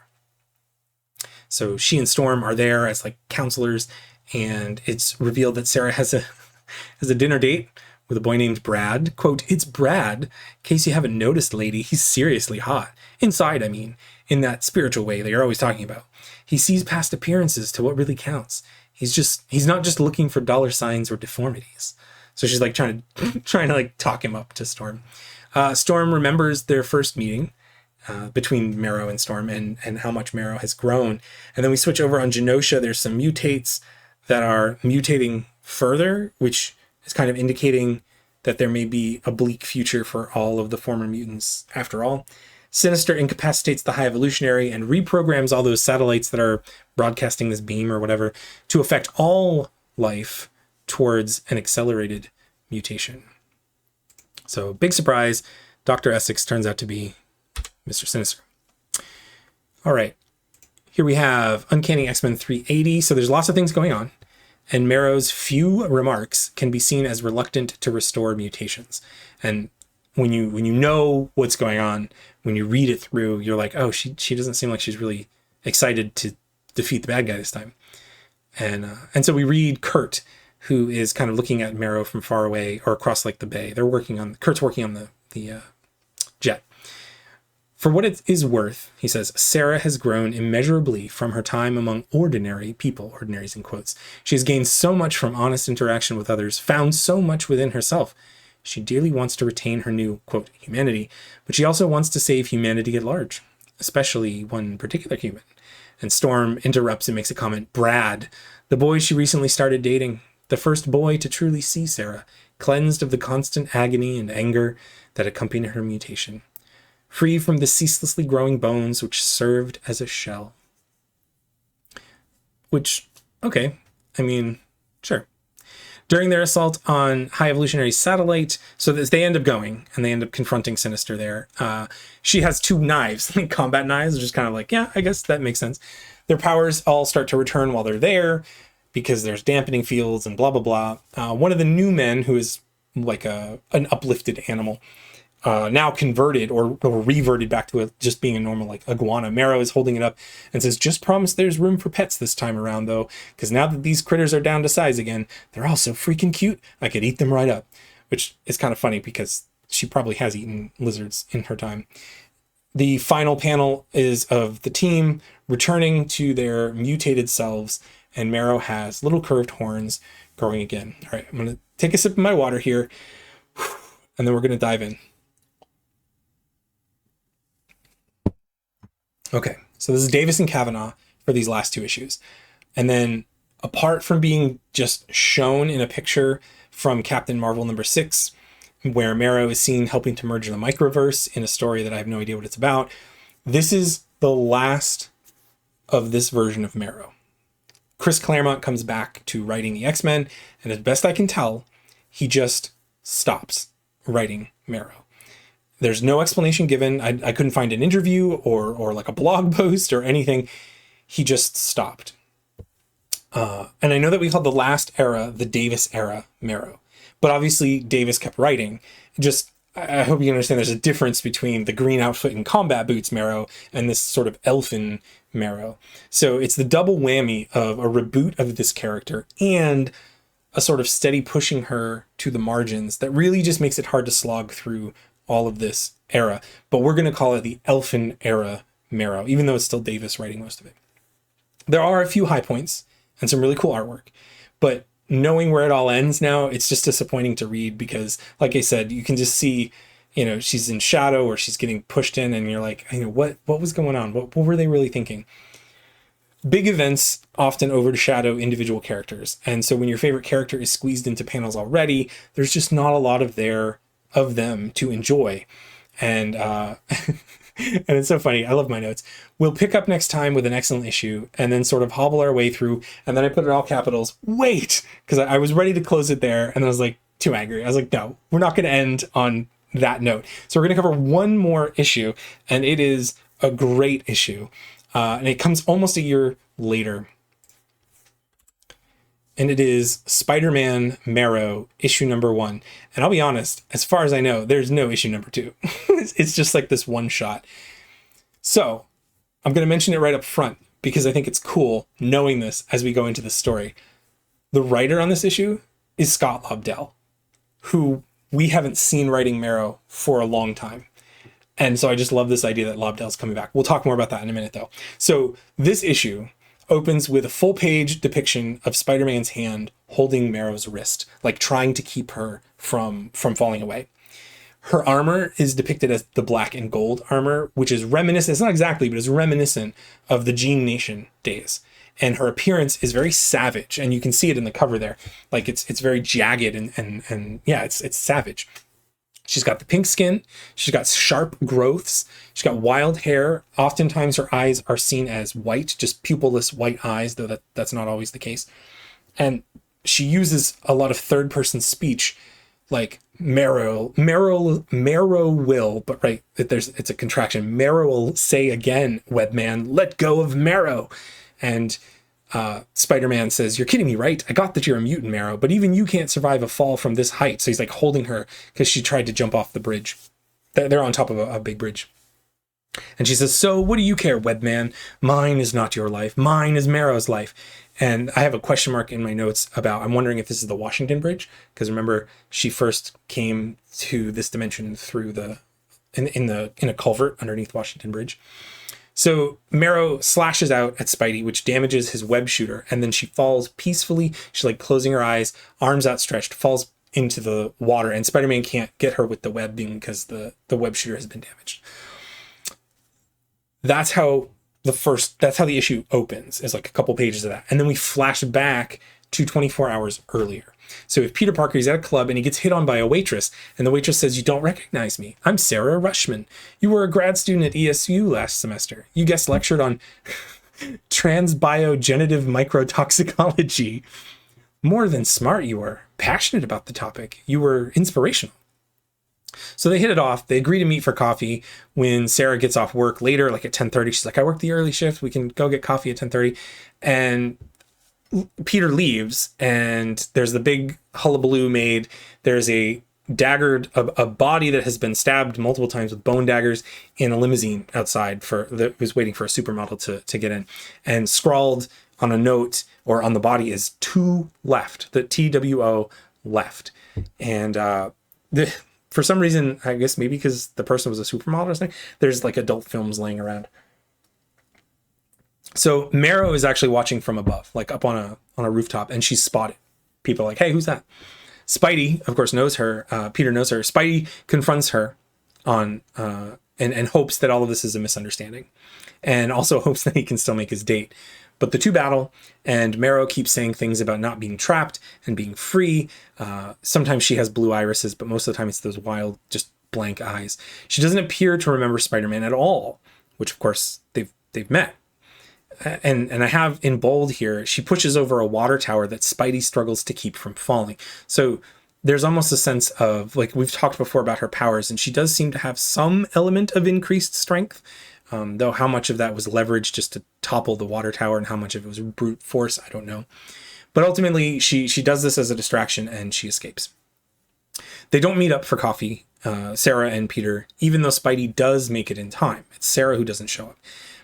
So she and Storm are there as like counselors, and it's revealed that Sarah has a dinner date with a boy named Brad. Quote, it's Brad. In case you haven't noticed, lady, he's seriously hot. Inside, I mean, in that spiritual way that you're always talking about. He sees past appearances to what really counts. He's not just looking for dollar signs or deformities. So she's like trying to like talk him up to Storm. Storm remembers their first meeting between Marrow and Storm and how much Marrow has grown. And then we switch over on Genosha. There's some mutates that are mutating further, which is kind of indicating that there may be a bleak future for all of the former mutants after all. Sinister incapacitates the High Evolutionary and reprograms all those satellites that are broadcasting this beam or whatever to affect all life towards an accelerated mutation. So big surprise, Dr. Essex turns out to be Mr. Sinister. All right, here we have Uncanny X-Men 380. So there's lots of things going on, and Marrow's few remarks can be seen as reluctant to restore mutations. And when you know what's going on, when you read it through, you're like, oh, she doesn't seem like she's really excited to defeat the bad guy this time. And so we read Kurt, who is kind of looking at Marrow from far away or across like the bay. Kurt's working on the jet. For what it is worth, he says, Sarah has grown immeasurably from her time among ordinary people, ordinaries in quotes. She has gained so much from honest interaction with others, found so much within herself. She dearly wants to retain her new, quote, humanity, but she also wants to save humanity at large, especially one particular human. And Storm interrupts and makes a comment, Brad, the boy she recently started dating, the first boy to truly see Sarah, cleansed of the constant agony and anger that accompanied her mutation, free from the ceaselessly growing bones which served as a shell. Which, okay, I mean, sure. During their assault on High Evolutionary Satellite, so that they end up going, and they end up confronting Sinister there. She has 2 knives, like combat knives, which is kind of like, yeah, I guess that makes sense. Their powers all start to return while they're there, because there's dampening fields and blah, blah, blah. One of the new men, who is like an uplifted animal, now converted or reverted back to just being a normal like iguana. Marrow is holding it up and says, just promise there's room for pets this time around though, because now that these critters are down to size again, they're all so freaking cute, I could eat them right up. Which is kind of funny because she probably has eaten lizards in her time. The final panel is of the team returning to their mutated selves, and Marrow has little curved horns growing again. All right, I'm going to take a sip of my water here, and then we're going to dive in. Okay, so this is Davis and Kavanaugh for these last 2 issues. And then apart from being just shown in a picture from Captain Marvel number 6, where Marrow is seen helping to merge the microverse in a story that I have no idea what it's about, this is the last of this version of Marrow. Chris Claremont comes back to writing the X-Men, and as best I can tell, he just stops writing Marrow. There's no explanation given. I couldn't find an interview or like a blog post or anything. He just stopped. And I know that we called the last era the Davis era Marrow, but obviously Davis kept writing. I hope you understand there's a difference between the green outfit and combat boots Marrow and this sort of elfin Marrow. So it's the double whammy of a reboot of this character and a sort of steady pushing her to the margins that really just makes it hard to slog through all of this era. But we're going to call it the elfin era Marrow, even though it's still Davis writing most of it. There are a few high points and some really cool artwork, but knowing where it all ends now, it's just disappointing to read because, like I said, you can just see, she's in shadow or she's getting pushed in, and you're like, what was going on? What were they really thinking? Big events often overshadow individual characters, and so when your favorite character is squeezed into panels already, there's just not a lot of them to enjoy. And and it's so funny. I love my notes. We'll pick up next time with an excellent issue and then sort of hobble our way through. And then I put it all capitals. Wait, because I was ready to close it there. And I was like, too angry. I was like, no, we're not going to end on that note. So we're going to cover one more issue, and it is a great issue. And it comes almost a year later. And it is Spider-Man Marrow, issue number 1. And I'll be honest, as far as I know, there's no issue number 2. It's just like this one shot. So I'm going to mention it right up front because I think it's cool knowing this as we go into the story. The writer on this issue is Scott Lobdell, who we haven't seen writing Marrow for a long time. And so I just love this idea that Lobdell's coming back. We'll talk more about that in a minute, though. So this issue opens with a full-page depiction of Spider-Man's hand holding Marrow's wrist, like trying to keep her from falling away. Her armor is depicted as the black and gold armor, which is reminiscent, it's not exactly, but it's reminiscent of the Gene Nation days. And her appearance is very savage, and you can see it in the cover there. Like it's very jagged and yeah, it's savage. She's got the pink skin. She's got sharp growths. She's got wild hair. Oftentimes her eyes are seen as white, just pupilless white eyes, though that's not always the case. And she uses a lot of third-person speech, like Marrow will, but right, it's a contraction. Marrow will say again, Webman, let go of Marrow. And Spider-Man says, you're kidding me, right? I got that you're a mutant, Marrow, but even you can't survive a fall from this height. So he's like holding her because she tried to jump off the bridge. They're on top of a big bridge. And she says, so what do you care, webman? Mine is not your life. Mine is Marrow's life. And I have a question mark in my notes about, I'm wondering if this is the Washington Bridge, because remember, she first came to this dimension through in a culvert underneath Washington Bridge. So Marrow slashes out at Spidey, which damages his web shooter, and then she falls peacefully. She's like closing her eyes, arms outstretched, falls into the water, and Spider-Man can't get her with the web because the web shooter has been damaged. That's how the issue opens, is like a couple pages of that. And then we flash back to 24 hours earlier. So if Peter Parker is at a club and he gets hit on by a waitress, and the waitress says, you don't recognize me. I'm Sarah Rushman. You were a grad student at ESU last semester. You guest lectured on transbiogenitive microtoxicology. More than smart you were. Passionate about the topic. You were inspirational. So they hit it off. They agree to meet for coffee when Sarah gets off work later, like at 10:30. She's like, I work the early shift. We can go get coffee at 10:30. And Peter leaves, and there's the big hullabaloo made. There's a body that has been stabbed multiple times with bone daggers in a limousine outside that was waiting for a supermodel to get in. And scrawled on a note or on the body is "to left," the TWO left. And for some reason, I guess maybe because the person was a supermodel or something, there's like adult films laying around. So Marrow is actually watching from above, like up on a rooftop, and she's spotted. People are like, hey, who's that? Spidey, of course, knows her. Peter knows her. Spidey confronts her and hopes that all of this is a misunderstanding, and also hopes that he can still make his date. But the two battle, and Marrow keeps saying things about not being trapped and being free. Sometimes she has blue irises, but most of the time it's those wild, just blank eyes. She doesn't appear to remember Spider-Man at all, which of course they've met. And I have in bold here, she pushes over a water tower that Spidey struggles to keep from falling. So there's almost a sense of, like, we've talked before about her powers, and she does seem to have some element of increased strength. Though how much of that was leverage just to topple the water tower and how much of it was brute force, I don't know. But ultimately, she does this as a distraction, and she escapes. They don't meet up for coffee, Sarah and Peter, even though Spidey does make it in time. It's Sarah who doesn't show up.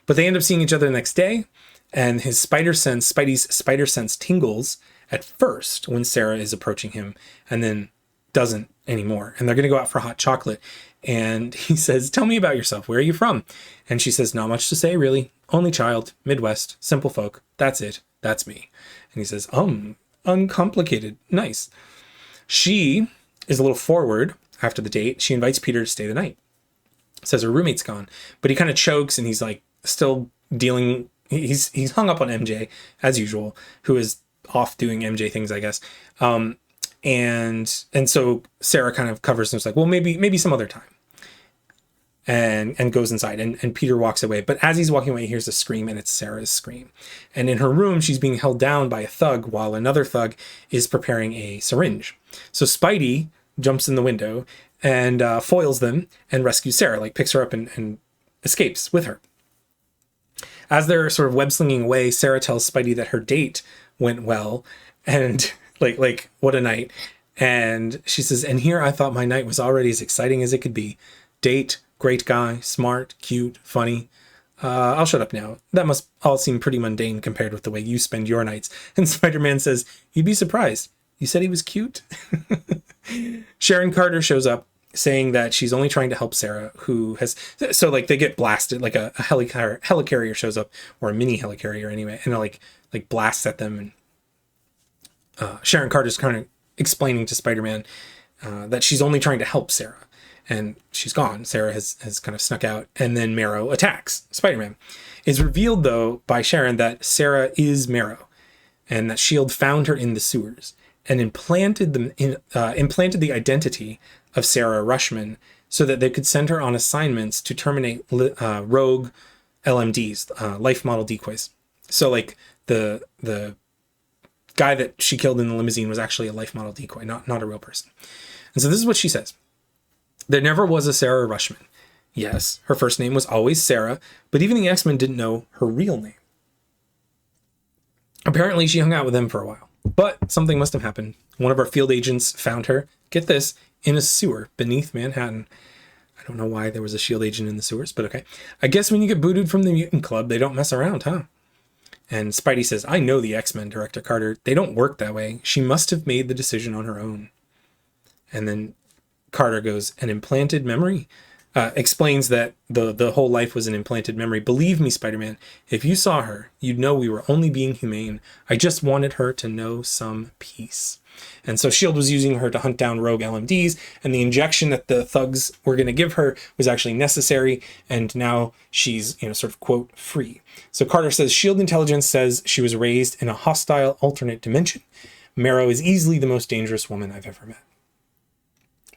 But they end up seeing each other the next day, and Spidey's spider sense tingles at first when Sarah is approaching him, and then doesn't anymore. And they're going to go out for hot chocolate. And he says, tell me about yourself. Where are you from? And she says, not much to say, really. Only child, Midwest, simple folk. That's it. That's me. And he says, uncomplicated. Nice. She is a little forward after the date. She invites Peter to stay the night. Says her roommate's gone. But he kind of chokes, and he's like still dealing. He's hung up on MJ, as usual, who is off doing MJ things, I guess. And so Sarah kind of covers him. It's like, well, maybe some other time. And goes inside, and Peter walks away. But as he's walking away, he hears a scream, and it's Sarah's scream. And in her room, she's being held down by a thug while another thug is preparing a syringe. So Spidey jumps in the window and foils them and rescues Sarah, like picks her up and escapes with her. As they're sort of web slinging away, Sarah tells Spidey that her date went well, and like what a night. And she says, and here I thought my night was already as exciting as it could be. Date, great guy, smart, cute, funny. I'll shut up now. That must all seem pretty mundane compared with the way you spend your nights. And Spider-Man says, you'd be surprised. You said he was cute? Sharon Carter shows up saying that she's only trying to help Sarah, who has... So, like, they get blasted. Like, a helicarrier shows up, or a mini helicarrier anyway, and like blasts at them. And Sharon Carter's kind of explaining to Spider-Man that she's only trying to help Sarah. And she's gone. Sarah has kind of snuck out. And then Marrow attacks Spider-Man. It's revealed, though, by Sharon that Sarah is Marrow, and that S.H.I.E.L.D. found her in the sewers and implanted the identity of Sarah Rushman so that they could send her on assignments to terminate rogue LMDs, life model decoys. So, like, the guy that she killed in the limousine was actually a life model decoy, not a real person. And so this is what she says. There never was a Sarah Rushman. Yes, her first name was always Sarah, but even the X-Men didn't know her real name. Apparently, she hung out with them for a while, but something must have happened. One of our field agents found her, get this, in a sewer beneath Manhattan. I don't know why there was a S.H.I.E.L.D. agent in the sewers, but okay. I guess when you get booted from the Mutant Club, they don't mess around, huh? And Spidey says, I know the X-Men, Director Carter. They don't work that way. She must have made the decision on her own. And then Carter goes, an implanted memory? Explains that the whole life was an implanted memory. Believe me, Spider-Man, if you saw her, you'd know we were only being humane. I just wanted her to know some peace. And so S.H.I.E.L.D. was using her to hunt down rogue LMDs, and the injection that the thugs were going to give her was actually necessary, and now she's, sort of, quote, free. So Carter says, S.H.I.E.L.D. intelligence says she was raised in a hostile alternate dimension. Marrow is easily the most dangerous woman I've ever met.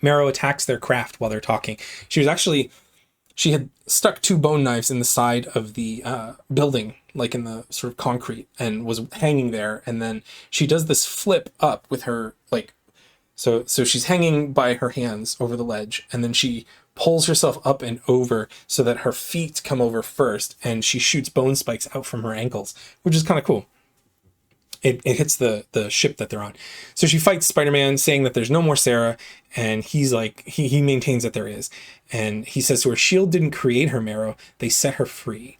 Marrow attacks their craft while they're talking. She had stuck 2 bone knives in the side of the building, like in the sort of concrete, and was hanging there. And then she does this flip up with her, so she's hanging by her hands over the ledge, and then she pulls herself up and over so that her feet come over first, and she shoots bone spikes out from her ankles, which is kind of cool. It hits the ship that they're on. So she fights Spider-Man, saying that there's no more Sarah, and he's like, he maintains that there is. And he says to her, S.H.I.E.L.D. didn't create her, Marrow. They set her free.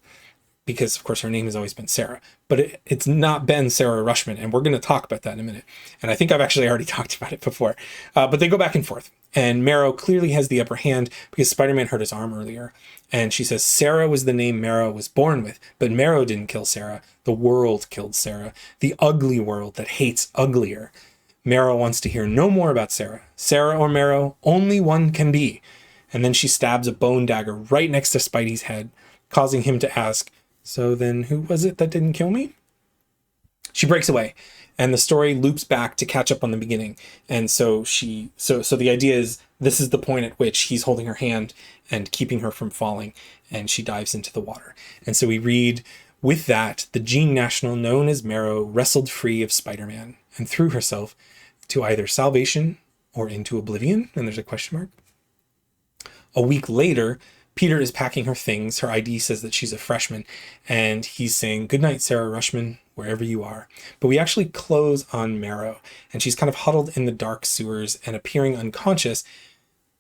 Because, of course, her name has always been Sarah. But it's not been Sarah Rushman, and we're going to talk about that in a minute. And I think I've actually already talked about it before. But they go back and forth. And Marrow clearly has the upper hand because Spider-Man hurt his arm earlier. And she says Sarah was the name Marrow was born with, but Marrow didn't kill Sarah. The world killed Sarah. The ugly world that hates uglier. Marrow wants to hear no more about Sarah. Sarah or Marrow, only one can be. And then she stabs a bone dagger right next to Spidey's head, causing him to ask, so then who was it that didn't kill me? She breaks away, and the story loops back to catch up on the beginning. And so the idea is this is the point at which he's holding her hand and keeping her from falling, and she dives into the water. And so we read, with that, the Jean National known as Marrow wrestled free of Spider-Man and threw herself to either salvation or into oblivion. And there's a question mark. A week later, Peter is packing her things. Her ID says that she's a freshman, and he's saying, good night, Sarah Rushman, wherever you are. But we actually close on Marrow, and she's kind of huddled in the dark sewers and appearing unconscious,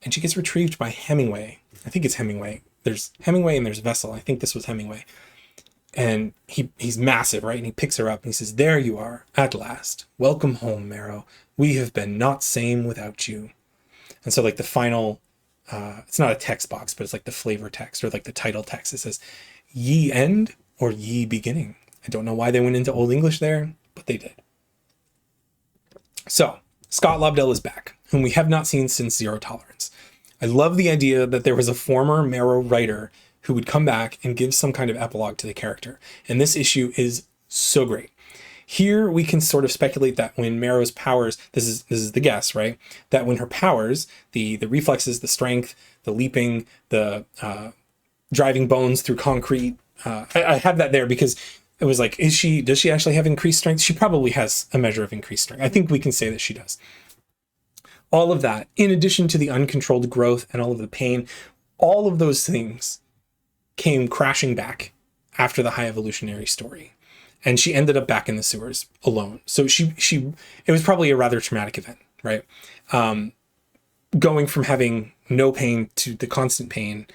and she gets retrieved by Hemingway. I think it's Hemingway. There's Hemingway and there's Vessel. I think this was Hemingway. And he's massive, right? And he picks her up and he says, there you are, at last. Welcome home, Marrow. We have been not same without you. And so like the final, it's not a text box, but it's like the flavor text or like the title text. It says, ye end or ye beginning. I don't know why they went into Old English there, but they did. So Scott Lobdell is back, whom we have not seen since Zero Tolerance. I love the idea that there was a former Marrow writer who would come back and give some kind of epilogue to the character. And this issue is so great. Here we can sort of speculate that when Marrow's powers, this is the guess, right? That when her powers, the reflexes, the strength, the leaping, the driving bones through concrete, I have that there because it was like, does she actually have increased strength? She probably has a measure of increased strength. I think we can say that she does. All of that, in addition to the uncontrolled growth and all of the pain, all of those things came crashing back after the High Evolutionary story. And she ended up back in the sewers alone. So it was probably a rather traumatic event, right? Going from having no pain to the constant pain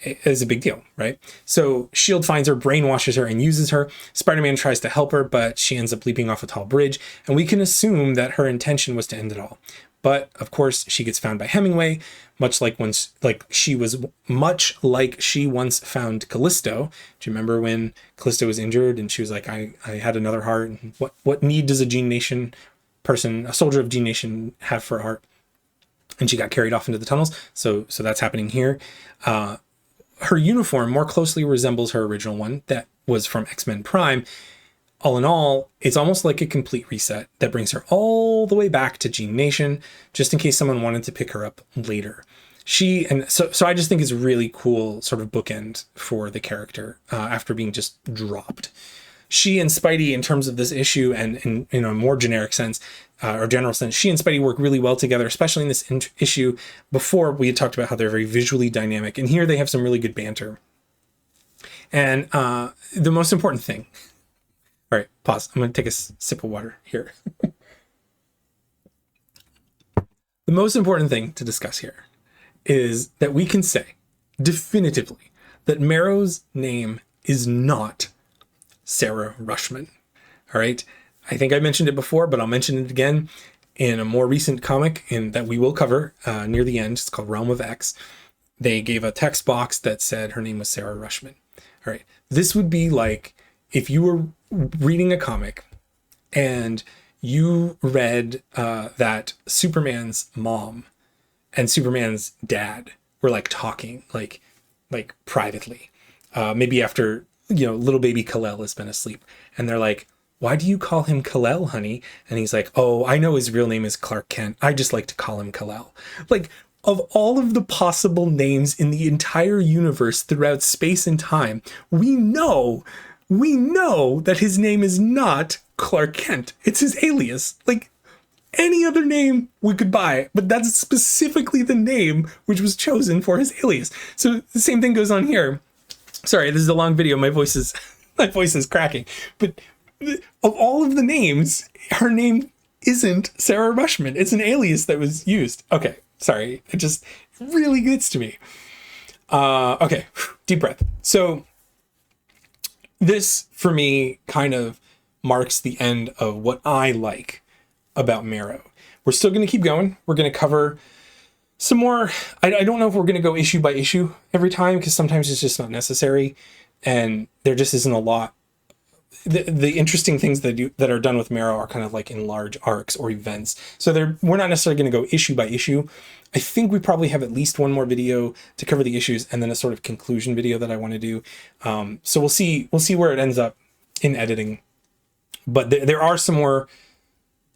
is a big deal, right? So S.H.I.E.L.D. finds her, brainwashes her, and uses her. Spider-Man tries to help her, but she ends up leaping off a tall bridge. And we can assume that her intention was to end it all. But of course, she gets found by Hemingway, much like she once found Callisto. Do you remember when Callisto was injured and she was like, I had another heart. And what need does a Gene Nation person, a soldier of Gene Nation, have for a heart? And she got carried off into the tunnels. So that's happening here. Her uniform more closely resembles her original one that was from X-Men Prime. All in all, it's almost like a complete reset that brings her all the way back to Gene Nation, just in case someone wanted to pick her up later. So I just think it's a really cool sort of bookend for the character after being just dropped. She and Spidey, in terms of this issue and in a more generic sense, or general sense, she and Spidey work really well together, especially in this issue. Before, we had talked about how they're very visually dynamic, and here they have some really good banter. And the most important thing, all right, pause. I'm going to take a sip of water here. The most important thing to discuss here is that we can say definitively that Marrow's name is not Sarah Rushman. All right. I think I mentioned it before, but I'll mention it again in a more recent comic that we will cover near the end. It's called Realm of X. They gave a text box that said her name was Sarah Rushman. All right. This would be like if you were reading a comic and you read that Superman's mom and Superman's dad were like talking like privately, maybe after, little baby Kal-El has been asleep, and they're like, why do you call him Kal-El, honey? And he's like, oh, I know his real name is Clark Kent. I just like to call him Kal-El. Like, of all of the possible names in the entire universe throughout space and time, we know that his name is not Clark Kent. It's his alias. Like, any other name we could buy, but that's specifically the name which was chosen for his alias. So the same thing goes on here. Sorry, this is a long video. My voice is cracking. But of all of the names, her name isn't Sarah Rushman. It's an alias that was used. Okay, sorry. It just really gets to me. Okay, deep breath. So this, for me, kind of marks the end of what I like about Marrow. We're still going to keep going. We're going to cover some more. I don't know if we're going to go issue by issue every time, because sometimes it's just not necessary, and there just isn't a lot. The interesting things that are done with Marrow are kind of like in large arcs or events. So we're not necessarily going to go issue by issue. I think we probably have at least one more video to cover the issues, and then a sort of conclusion video that I want to do. So we'll see where it ends up in editing. But there are some more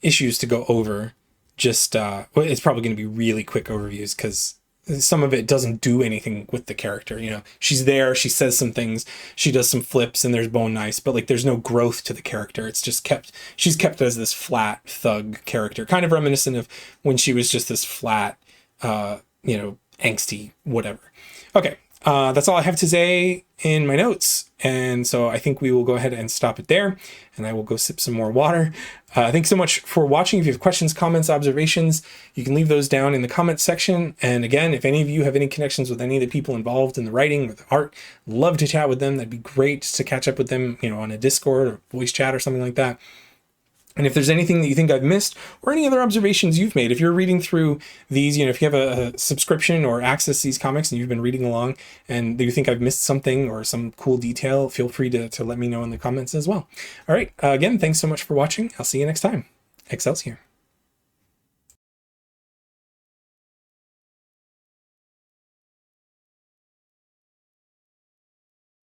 issues to go over. Just it's probably going to be really quick overviews, because some of it doesn't do anything with the character. She's there, she says some things, she does some flips, and there's Bone Nice, but like there's no growth to the character. It's just she's kept as this flat thug character, kind of reminiscent of when she was just this flat angsty whatever. Okay, that's all I have to say in my notes, and so I think we will go ahead and stop it there, and I will go sip some more water. Thanks so much for watching. If you have questions, comments, observations, you can leave those down in the comments section. And again, if any of you have any connections with any of the people involved in the writing or the art, love to chat with them. That'd be great to catch up with them, on a Discord or voice chat or something like that. And if there's anything that you think I've missed, or any other observations you've made, if you're reading through these, if you have a subscription or access to these comics and you've been reading along and you think I've missed something or some cool detail, feel free to let me know in the comments as well. All right. Again, thanks so much for watching. I'll see you next time. Excelsior.